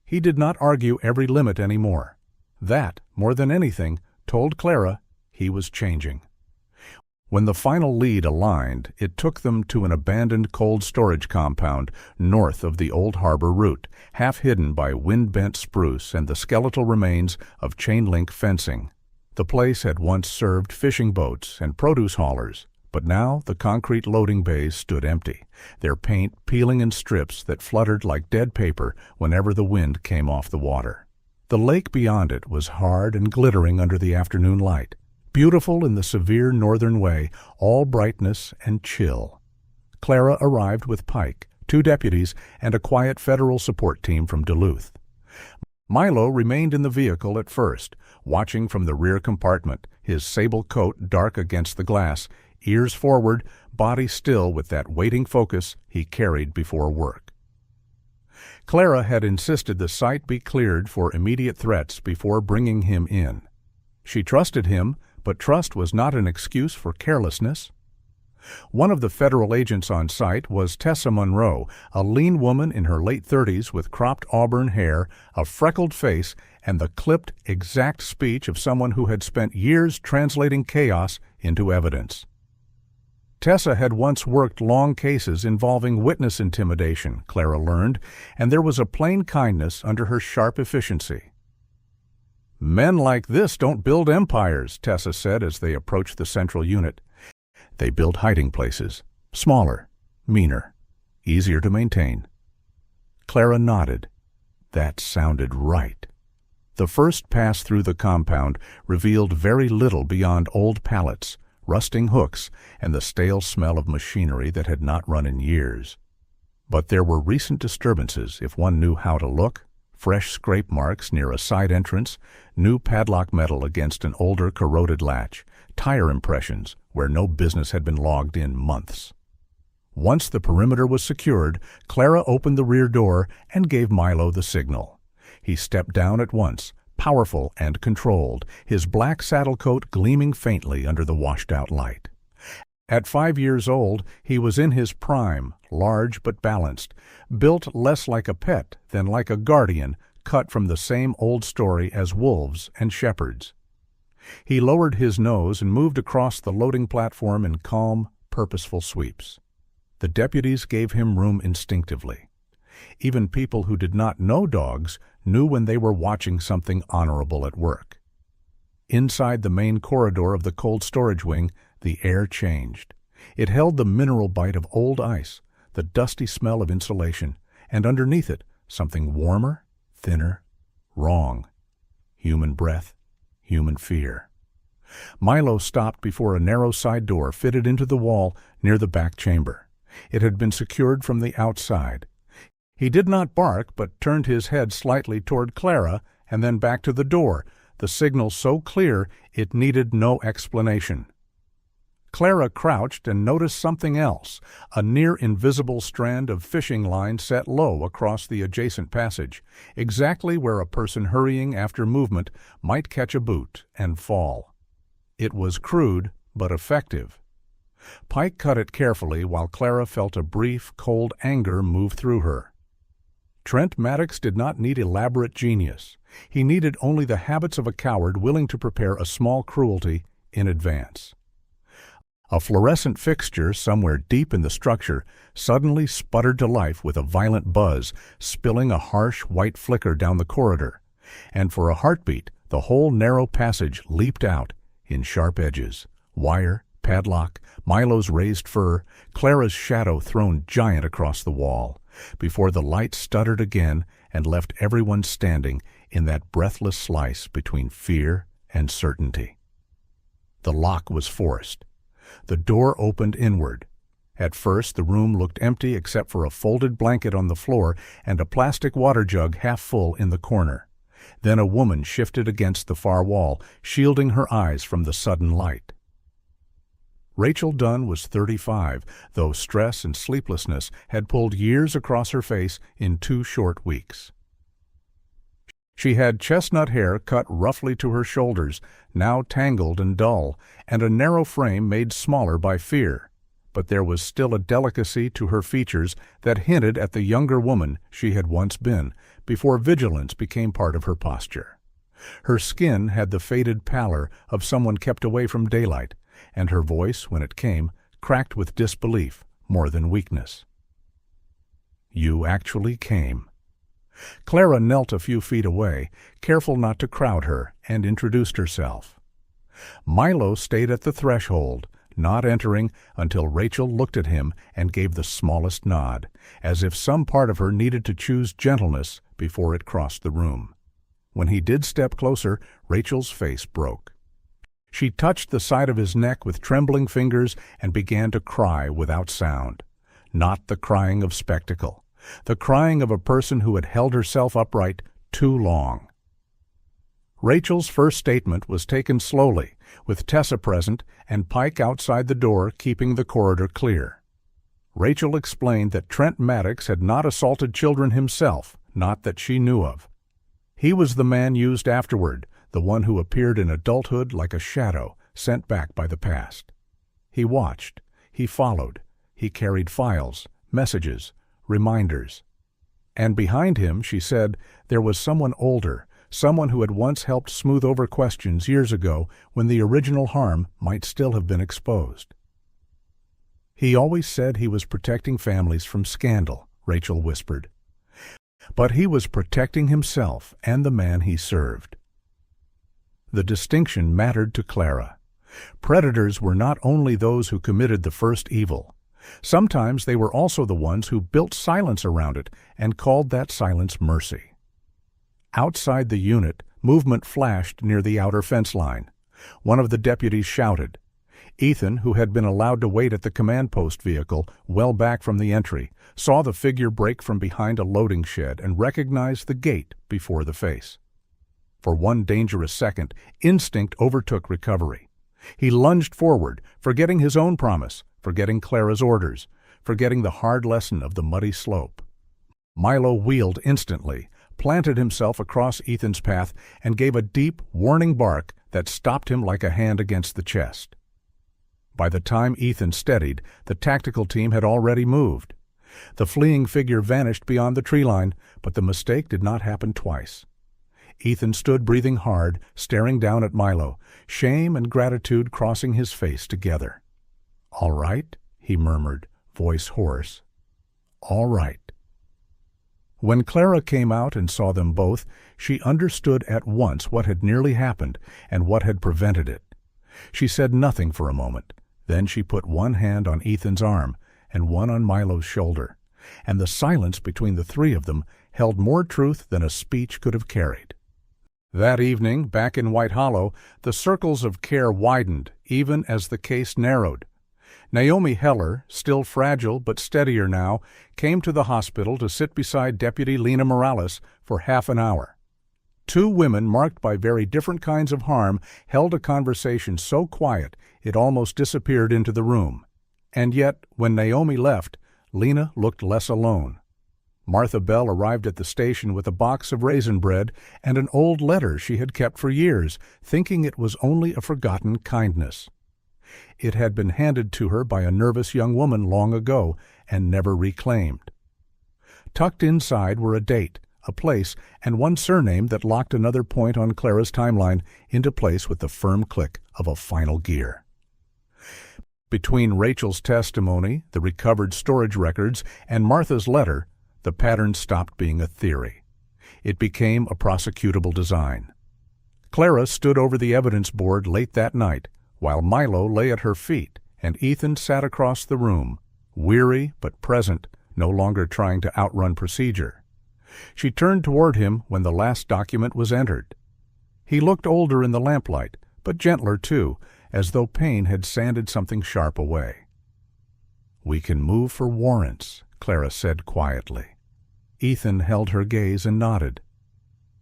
He did not argue every limit anymore. That, more than anything, told Clara he was changing. When the final lead aligned, it took them to an abandoned cold storage compound north of the old harbor route, half hidden by wind-bent spruce and the skeletal remains of chain-link fencing. The place had once served fishing boats and produce haulers, but now the concrete loading bays stood empty, their paint peeling in strips that fluttered like dead paper whenever the wind came off the water. The lake beyond it was hard and glittering under the afternoon light, beautiful in the severe northern way, all brightness and chill. Clara arrived with Pike, 2 deputies, and a quiet federal support team from Duluth. Milo remained in the vehicle at first, watching from the rear compartment, his sable coat dark against the glass, ears forward, body still with that waiting focus he carried before work. Clara had insisted the site be cleared for immediate threats before bringing him in. She trusted him, but trust was not an excuse for carelessness. One of the federal agents on site was Tessa Monroe, a lean woman in her late 30s with cropped auburn hair, a freckled face, and the clipped, exact speech of someone who had spent years translating chaos into evidence. Tessa had once worked long cases involving witness intimidation, Clara learned, and there was a plain kindness under her sharp efficiency. "Men like this don't build empires," Tessa said as they approached the central unit. "They build hiding places, smaller, meaner, easier to maintain." Clara nodded. That sounded right. The first pass through the compound revealed very little beyond old pallets, rusting hooks, and the stale smell of machinery that had not run in years. But there were recent disturbances, if one knew how to look. Fresh scrape marks near a side entrance, new padlock metal against an older corroded latch, tire impressions where no business had been logged in months. Once the perimeter was secured, Clara opened the rear door and gave Milo the signal. He stepped down at once, powerful and controlled, his black saddle coat gleaming faintly under the washed-out light. At 5 years old, he was in his prime, large but balanced, built less like a pet than like a guardian, cut from the same old story as wolves and shepherds. He lowered his nose and moved across the loading platform in calm, purposeful sweeps. The deputies gave him room instinctively. Even people who did not know dogs knew when they were watching something honorable at work. Inside the main corridor of the cold storage wing, the air changed. It held the mineral bite of old ice, the dusty smell of insulation, and underneath it, something warmer, thinner, wrong. Human breath, human fear. Milo stopped before a narrow side door fitted into the wall near the back chamber. It had been secured from the outside. He did not bark, but turned his head slightly toward Clara and then back to the door, the signal so clear it needed no explanation. Clara crouched and noticed something else, a near-invisible strand of fishing line set low across the adjacent passage, exactly where a person hurrying after movement might catch a boot and fall. It was crude, but effective. Pike cut it carefully while Clara felt a brief, cold anger move through her. Trent Maddox did not need elaborate genius. He needed only the habits of a coward willing to prepare a small cruelty in advance. A fluorescent fixture somewhere deep in the structure suddenly sputtered to life with a violent buzz, spilling a harsh white flicker down the corridor, and for a heartbeat the whole narrow passage leaped out in sharp edges. Wire, padlock, Milo's raised fur, Clara's shadow thrown giant across the wall, before the light stuttered again and left everyone standing in that breathless slice between fear and certainty. The lock was forced. The door opened inward. At first, the room looked empty except for a folded blanket on the floor and a plastic water jug half full in the corner. Then a woman shifted against the far wall, shielding her eyes from the sudden light. Rachel Dunn was 35, though stress and sleeplessness had pulled years across her face in 2 short weeks. She had chestnut hair cut roughly to her shoulders, now tangled and dull, and a narrow frame made smaller by fear. But there was still a delicacy to her features that hinted at the younger woman she had once been, before vigilance became part of her posture. Her skin had the faded pallor of someone kept away from daylight, and her voice, when it came, cracked with disbelief more than weakness. "You actually came." Clara knelt a few feet away, careful not to crowd her, and introduced herself. Milo stayed at the threshold, not entering until Rachel looked at him and gave the smallest nod, as if some part of her needed to choose gentleness before it crossed the room. When he did step closer, Rachel's face broke. She touched the side of his neck with trembling fingers and began to cry without sound. Not the crying of spectacle, the crying of a person who had held herself upright too long. Rachel's first statement was taken slowly, with Tessa present and Pike outside the door keeping the corridor clear. Rachel explained that Trent Maddox had not assaulted children himself, not that she knew of. He was the man used afterward, the one who appeared in adulthood like a shadow, sent back by the past. He watched, he followed, he carried files, messages, reminders. And behind him, she said, there was someone older, someone who had once helped smooth over questions years ago when the original harm might still have been exposed. He always said he was protecting families from scandal, Rachel whispered. But he was protecting himself and the man he served. The distinction mattered to Clara. Predators were not only those who committed the first evil. Sometimes they were also the ones who built silence around it and called that silence mercy. Outside the unit, movement flashed near the outer fence line. One of the deputies shouted. Ethan, who had been allowed to wait at the command post vehicle well back from the entry, saw the figure break from behind a loading shed and recognized the gate before the face. For one dangerous second, instinct overtook recovery. He lunged forward, forgetting his own promise, forgetting Clara's orders, forgetting the hard lesson of the muddy slope. Milo wheeled instantly, planted himself across Ethan's path, and gave a deep, warning bark that stopped him like a hand against the chest. By the time Ethan steadied, the tactical team had already moved. The fleeing figure vanished beyond the tree line, but the mistake did not happen twice. Ethan stood breathing hard, staring down at Milo, shame and gratitude crossing his face together. "All right," he murmured, voice hoarse. "All right." When Clara came out and saw them both, she understood at once what had nearly happened and what had prevented it. She said nothing for a moment. Then she put one hand on Ethan's arm and one on Milo's shoulder, and the silence between the three of them held more truth than a speech could have carried. That evening, back in White Hollow, the circles of care widened, even as the case narrowed. Naomi Heller, still fragile but steadier now, came to the hospital to sit beside Deputy Lena Morales for half an hour. Two women marked by very different kinds of harm held a conversation so quiet it almost disappeared into the room. And yet, when Naomi left, Lena looked less alone. Martha Bell arrived at the station with a box of raisin bread and an old letter she had kept for years, thinking it was only a forgotten kindness. It had been handed to her by a nervous young woman long ago and never reclaimed. Tucked inside were a date, a place, and one surname that locked another point on Clara's timeline into place with the firm click of a final gear. Between Rachel's testimony, the recovered storage records, and Martha's letter, the pattern stopped being a theory. It became a prosecutable design. Clara stood over the evidence board late that night, while Milo lay at her feet, and Ethan sat across the room, weary but present, no longer trying to outrun procedure. She turned toward him when the last document was entered. He looked older in the lamplight, but gentler too, as though pain had sanded something sharp away. "We can move for warrants," Clara said quietly. Ethan held her gaze and nodded.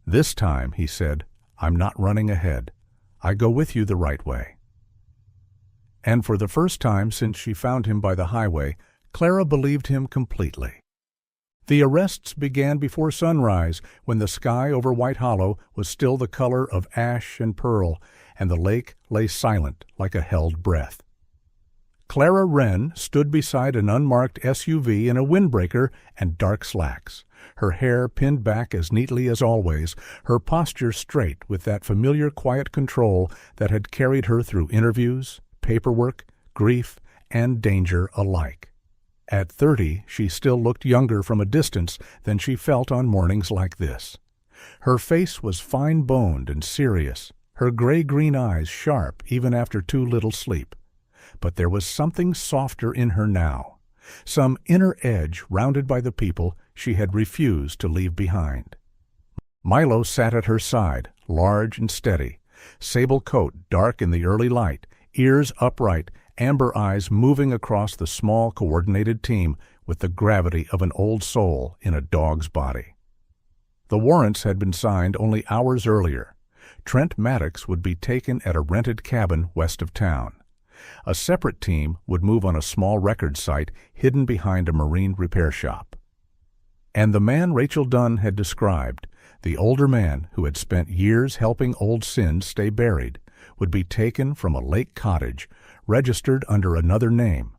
"This time," he said, "I'm not running ahead. I go with you the right way." And for the first time since she found him by the highway, Clara believed him completely. The arrests began before sunrise, when the sky over White Hollow was still the color of ash and pearl, and the lake lay silent like a held breath. Clara Wren stood beside an unmarked SUV in a windbreaker and dark slacks, her hair pinned back as neatly as always, her posture straight with that familiar quiet control that had carried her through interviews, paperwork, grief, and danger alike. At 30, she still looked younger from a distance than she felt on mornings like this. Her face was fine-boned and serious, her gray-green eyes sharp even after too little sleep. But there was something softer in her now, some inner edge rounded by the people she had refused to leave behind. Milo sat at her side, large and steady, sable coat dark in the early light, ears upright, amber eyes moving across the small coordinated team with the gravity of an old soul in a dog's body. The warrants had been signed only hours earlier. Trent Maddox would be taken at a rented cabin west of town. A separate team would move on a small record site hidden behind a marine repair shop. And the man Rachel Dunn had described, the older man who had spent years helping old sins stay buried, would be taken from a lake cottage, registered under another name.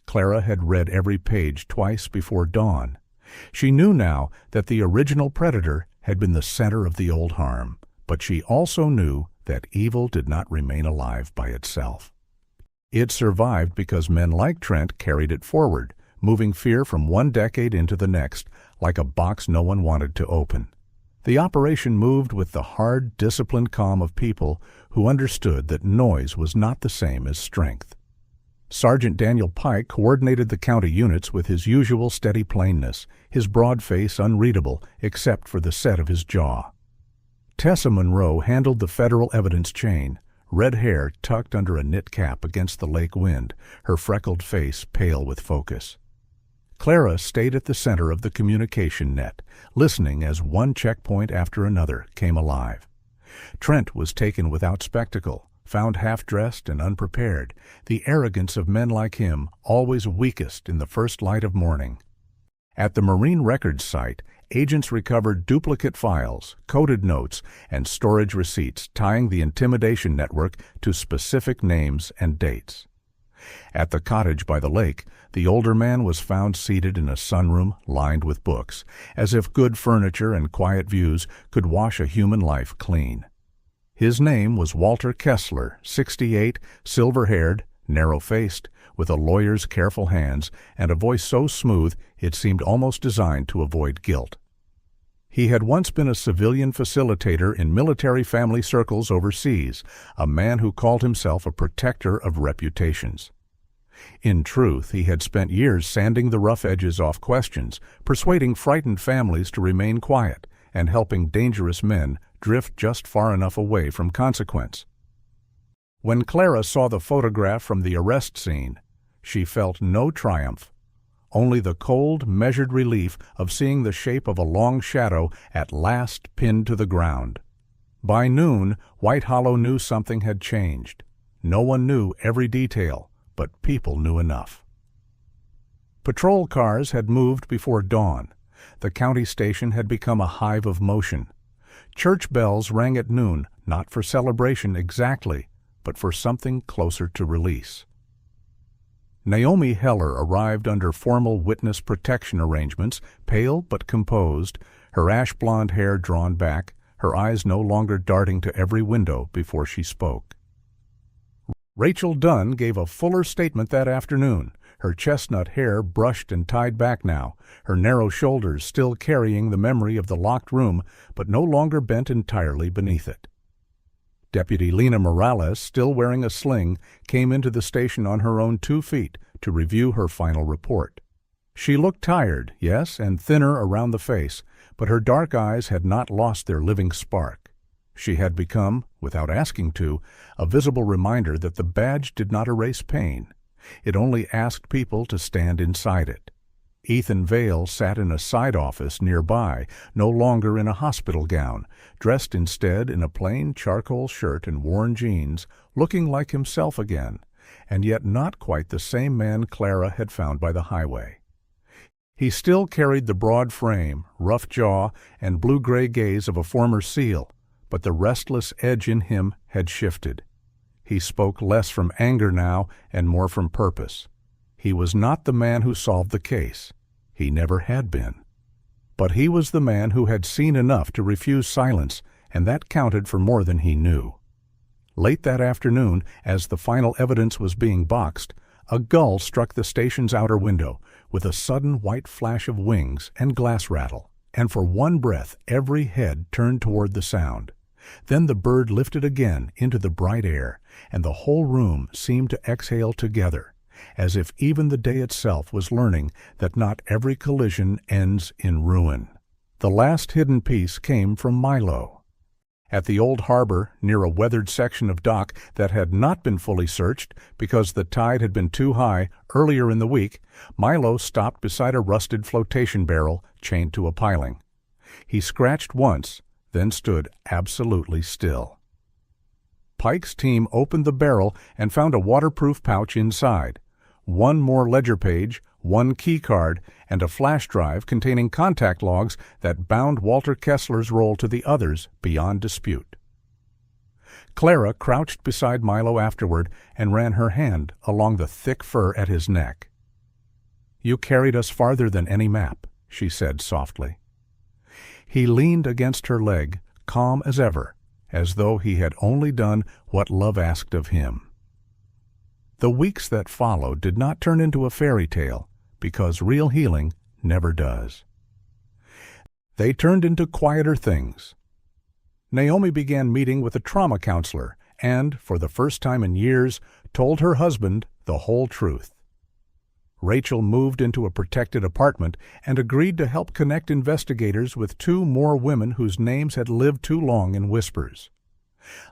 Clara had read every page twice before dawn. She knew now that the original predator had been the center of the old harm, but she also knew that evil did not remain alive by itself. It survived because men like Trent carried it forward, moving fear from one decade into the next, like a box no one wanted to open. The operation moved with the hard, disciplined calm of people who understood that noise was not the same as strength. Sergeant Daniel Pike coordinated the county units with his usual steady plainness, his broad face unreadable except for the set of his jaw. Tessa Monroe handled the federal evidence chain, red hair tucked under a knit cap against the lake wind, her freckled face pale with focus. Clara stayed at the center of the communication net, listening as one checkpoint after another came alive. Trent was taken without spectacle, found half-dressed and unprepared, the arrogance of men like him always weakest in the first light of morning. At the Marine Records site, agents recovered duplicate files, coded notes, and storage receipts tying the intimidation network to specific names and dates. At the cottage by the lake, the older man was found seated in a sunroom lined with books, as if good furniture and quiet views could wash a human life clean. His name was Walter Kessler, 68, silver-haired, narrow-faced, with a lawyer's careful hands and a voice so smooth it seemed almost designed to avoid guilt. He had once been a civilian facilitator in military family circles overseas, a man who called himself a protector of reputations. In truth, he had spent years sanding the rough edges off questions, persuading frightened families to remain quiet, and helping dangerous men drift just far enough away from consequence. When Clara saw the photograph from the arrest scene, she felt no triumph, only the cold, measured relief of seeing the shape of a long shadow at last pinned to the ground. By noon, White Hollow knew something had changed. No one knew every detail, but people knew enough. Patrol cars had moved before dawn. The county station had become a hive of motion. Church bells rang at noon, not for celebration exactly, but for something closer to release. Naomi Heller arrived under formal witness protection arrangements, pale but composed, her ash-blonde hair drawn back, her eyes no longer darting to every window before she spoke. Rachel Dunn gave a fuller statement that afternoon, her chestnut hair brushed and tied back now, her narrow shoulders still carrying the memory of the locked room but no longer bent entirely beneath it. Deputy Lena Morales, still wearing a sling, came into the station on her own 2 feet to review her final report. She looked tired, yes, and thinner around the face, but her dark eyes had not lost their living spark. She had become, without asking to, a visible reminder that the badge did not erase pain. It only asked people to stand inside it. Ethan Vale sat in a side office nearby, no longer in a hospital gown, dressed instead in a plain charcoal shirt and worn jeans, looking like himself again, and yet not quite the same man Clara had found by the highway. He still carried the broad frame, rough jaw, and blue-gray gaze of a former SEAL, but the restless edge in him had shifted. He spoke less from anger now and more from purpose. He was not the man who solved the case. He never had been. But he was the man who had seen enough to refuse silence, and that counted for more than he knew. Late that afternoon, as the final evidence was being boxed, a gull struck the station's outer window with a sudden white flash of wings and glass rattle, and for one breath every head turned toward the sound. Then the bird lifted again into the bright air, and the whole room seemed to exhale together, as if even the day itself was learning that not every collision ends in ruin. The last hidden piece came from Milo. At the old harbor, near a weathered section of dock that had not been fully searched because the tide had been too high earlier in the week, Milo stopped beside a rusted flotation barrel chained to a piling. He scratched once, then stood absolutely still. Pike's team opened the barrel and found a waterproof pouch inside. One more ledger page, one key card, and a flash drive containing contact logs that bound Walter Kessler's role to the others beyond dispute. Clara crouched beside Milo afterward and ran her hand along the thick fur at his neck. "You carried us farther than any map," she said softly. He leaned against her leg, calm as ever, as though he had only done what love asked of him. The weeks that followed did not turn into a fairy tale, because real healing never does. They turned into quieter things. Naomi began meeting with a trauma counselor and, for the first time in years, told her husband the whole truth. Rachel moved into a protected apartment and agreed to help connect investigators with 2 more women whose names had lived too long in whispers.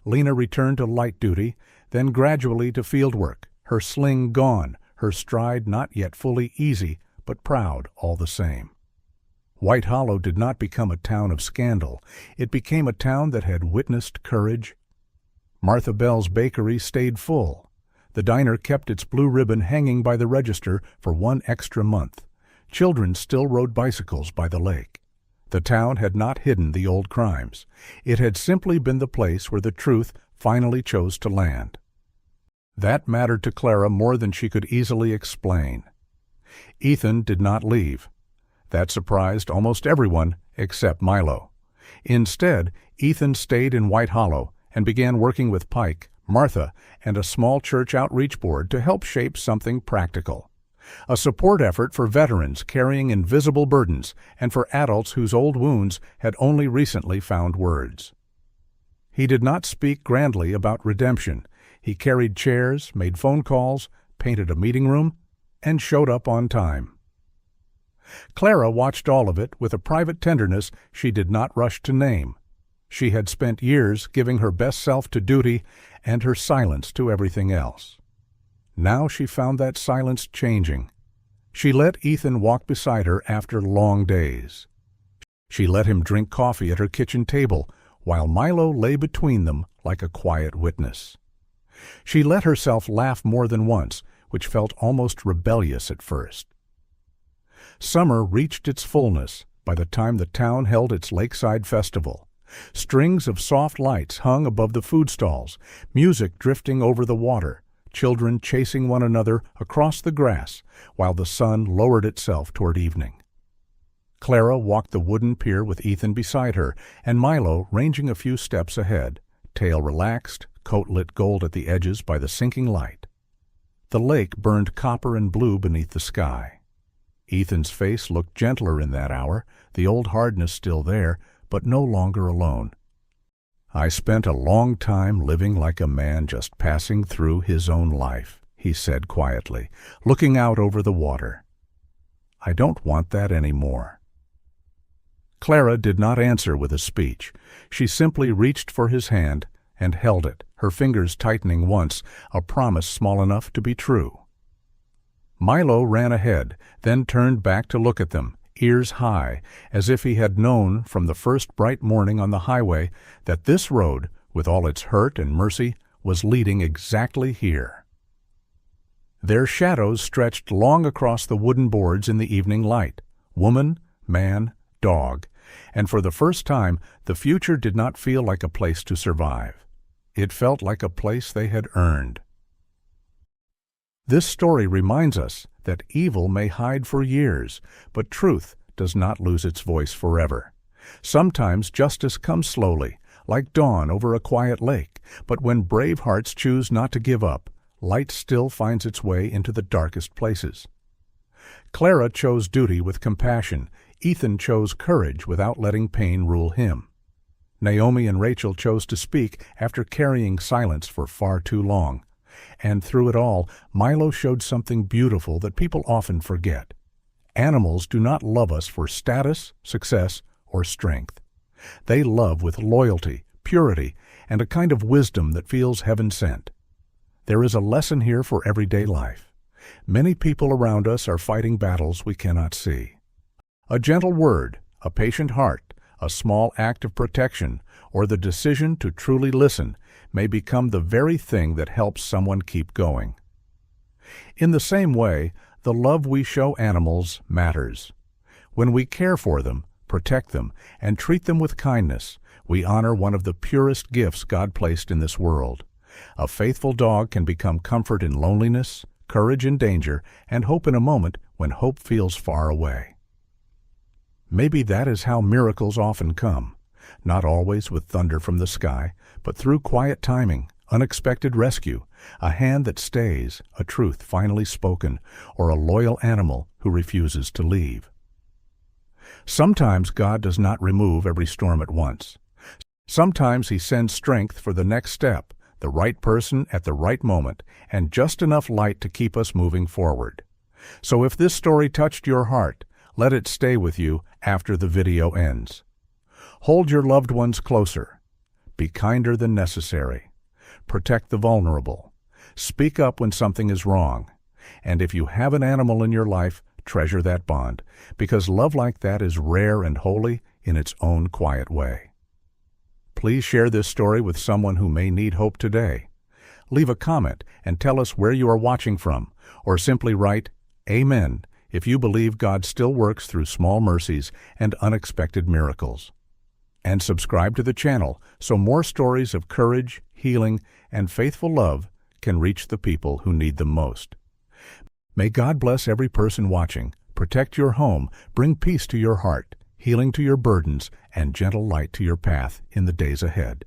Lena returned to light duty, then gradually to field work, her sling gone, her stride not yet fully easy, but proud all the same. White Hollow did not become a town of scandal. It became a town that had witnessed courage. Martha Bell's bakery stayed full. The diner kept its blue ribbon hanging by the register for 1 extra month. Children still rode bicycles by the lake. The town had not hidden the old crimes. It had simply been the place where the truth finally chose to land. That mattered to Clara more than she could easily explain. Ethan did not leave. That surprised almost everyone except Milo. Instead, Ethan stayed in White Hollow and began working with Pike, Martha, and a small church outreach board to help shape something practical. A support effort for veterans carrying invisible burdens and for adults whose old wounds had only recently found words. He did not speak grandly about redemption. He carried chairs, made phone calls, painted a meeting room, and showed up on time. Clara watched all of it with a private tenderness she did not rush to name. She had spent years giving her best self to duty and her silence to everything else. Now she found that silence changing. She let Ethan walk beside her after long days. She let him drink coffee at her kitchen table while Milo lay between them like a quiet witness. She let herself laugh more than once, which felt almost rebellious at first. Summer reached its fullness by the time the town held its lakeside festival. Strings of soft lights hung above the food stalls, music drifting over the water, children chasing one another across the grass while the sun lowered itself toward evening. Clara walked the wooden pier with Ethan beside her and Milo ranging a few steps ahead, tail relaxed, coat lit gold at the edges by the sinking light. The lake burned copper and blue beneath the sky. Ethan's face looked gentler in that hour, the old hardness still there, but no longer alone. "I spent a long time living like a man just passing through his own life," he said quietly, looking out over the water. "I don't want that anymore." Clara did not answer with a speech. She simply reached for his hand and held it, her fingers tightening once, a promise small enough to be true. Milo ran ahead, then turned back to look at them, ears high, as if he had known from the first bright morning on the highway that this road, with all its hurt and mercy, was leading exactly here. Their shadows stretched long across the wooden boards in the evening light, woman, man, dog, and for the first time the future did not feel like a place to survive. It felt like a place they had earned. This story reminds us that evil may hide for years, but truth does not lose its voice forever. Sometimes justice comes slowly, like dawn over a quiet lake, but when brave hearts choose not to give up, light still finds its way into the darkest places. Clara chose duty with compassion. Ethan chose courage without letting pain rule him. Naomi and Rachel chose to speak after carrying silence for far too long. And through it all, Milo showed something beautiful that people often forget. Animals do not love us for status, success, or strength. They love with loyalty, purity, and a kind of wisdom that feels heaven-sent. There is a lesson here for everyday life. Many people around us are fighting battles we cannot see. A gentle word, a patient heart, a small act of protection, or the decision to truly listen may become the very thing that helps someone keep going. In the same way, the love we show animals matters. When we care for them, protect them, and treat them with kindness, we honor one of the purest gifts God placed in this world. A faithful dog can become comfort in loneliness, courage in danger, and hope in a moment when hope feels far away. Maybe that is how miracles often come, not always with thunder from the sky, but through quiet timing, unexpected rescue, a hand that stays, a truth finally spoken, or a loyal animal who refuses to leave. Sometimes God does not remove every storm at once. Sometimes He sends strength for the next step, the right person at the right moment, and just enough light to keep us moving forward. So if this story touched your heart, let it stay with you after the video ends. Hold your loved ones closer. Be kinder than necessary. Protect the vulnerable. Speak up when something is wrong. And if you have an animal in your life, treasure that bond, because love like that is rare and holy in its own quiet way. Please share this story with someone who may need hope today. Leave a comment and tell us where you are watching from, or simply write Amen if you believe God still works through small mercies and unexpected miracles. And subscribe to the channel so more stories of courage, healing, and faithful love can reach the people who need them most. May God bless every person watching, protect your home, bring peace to your heart, healing to your burdens, and gentle light to your path in the days ahead.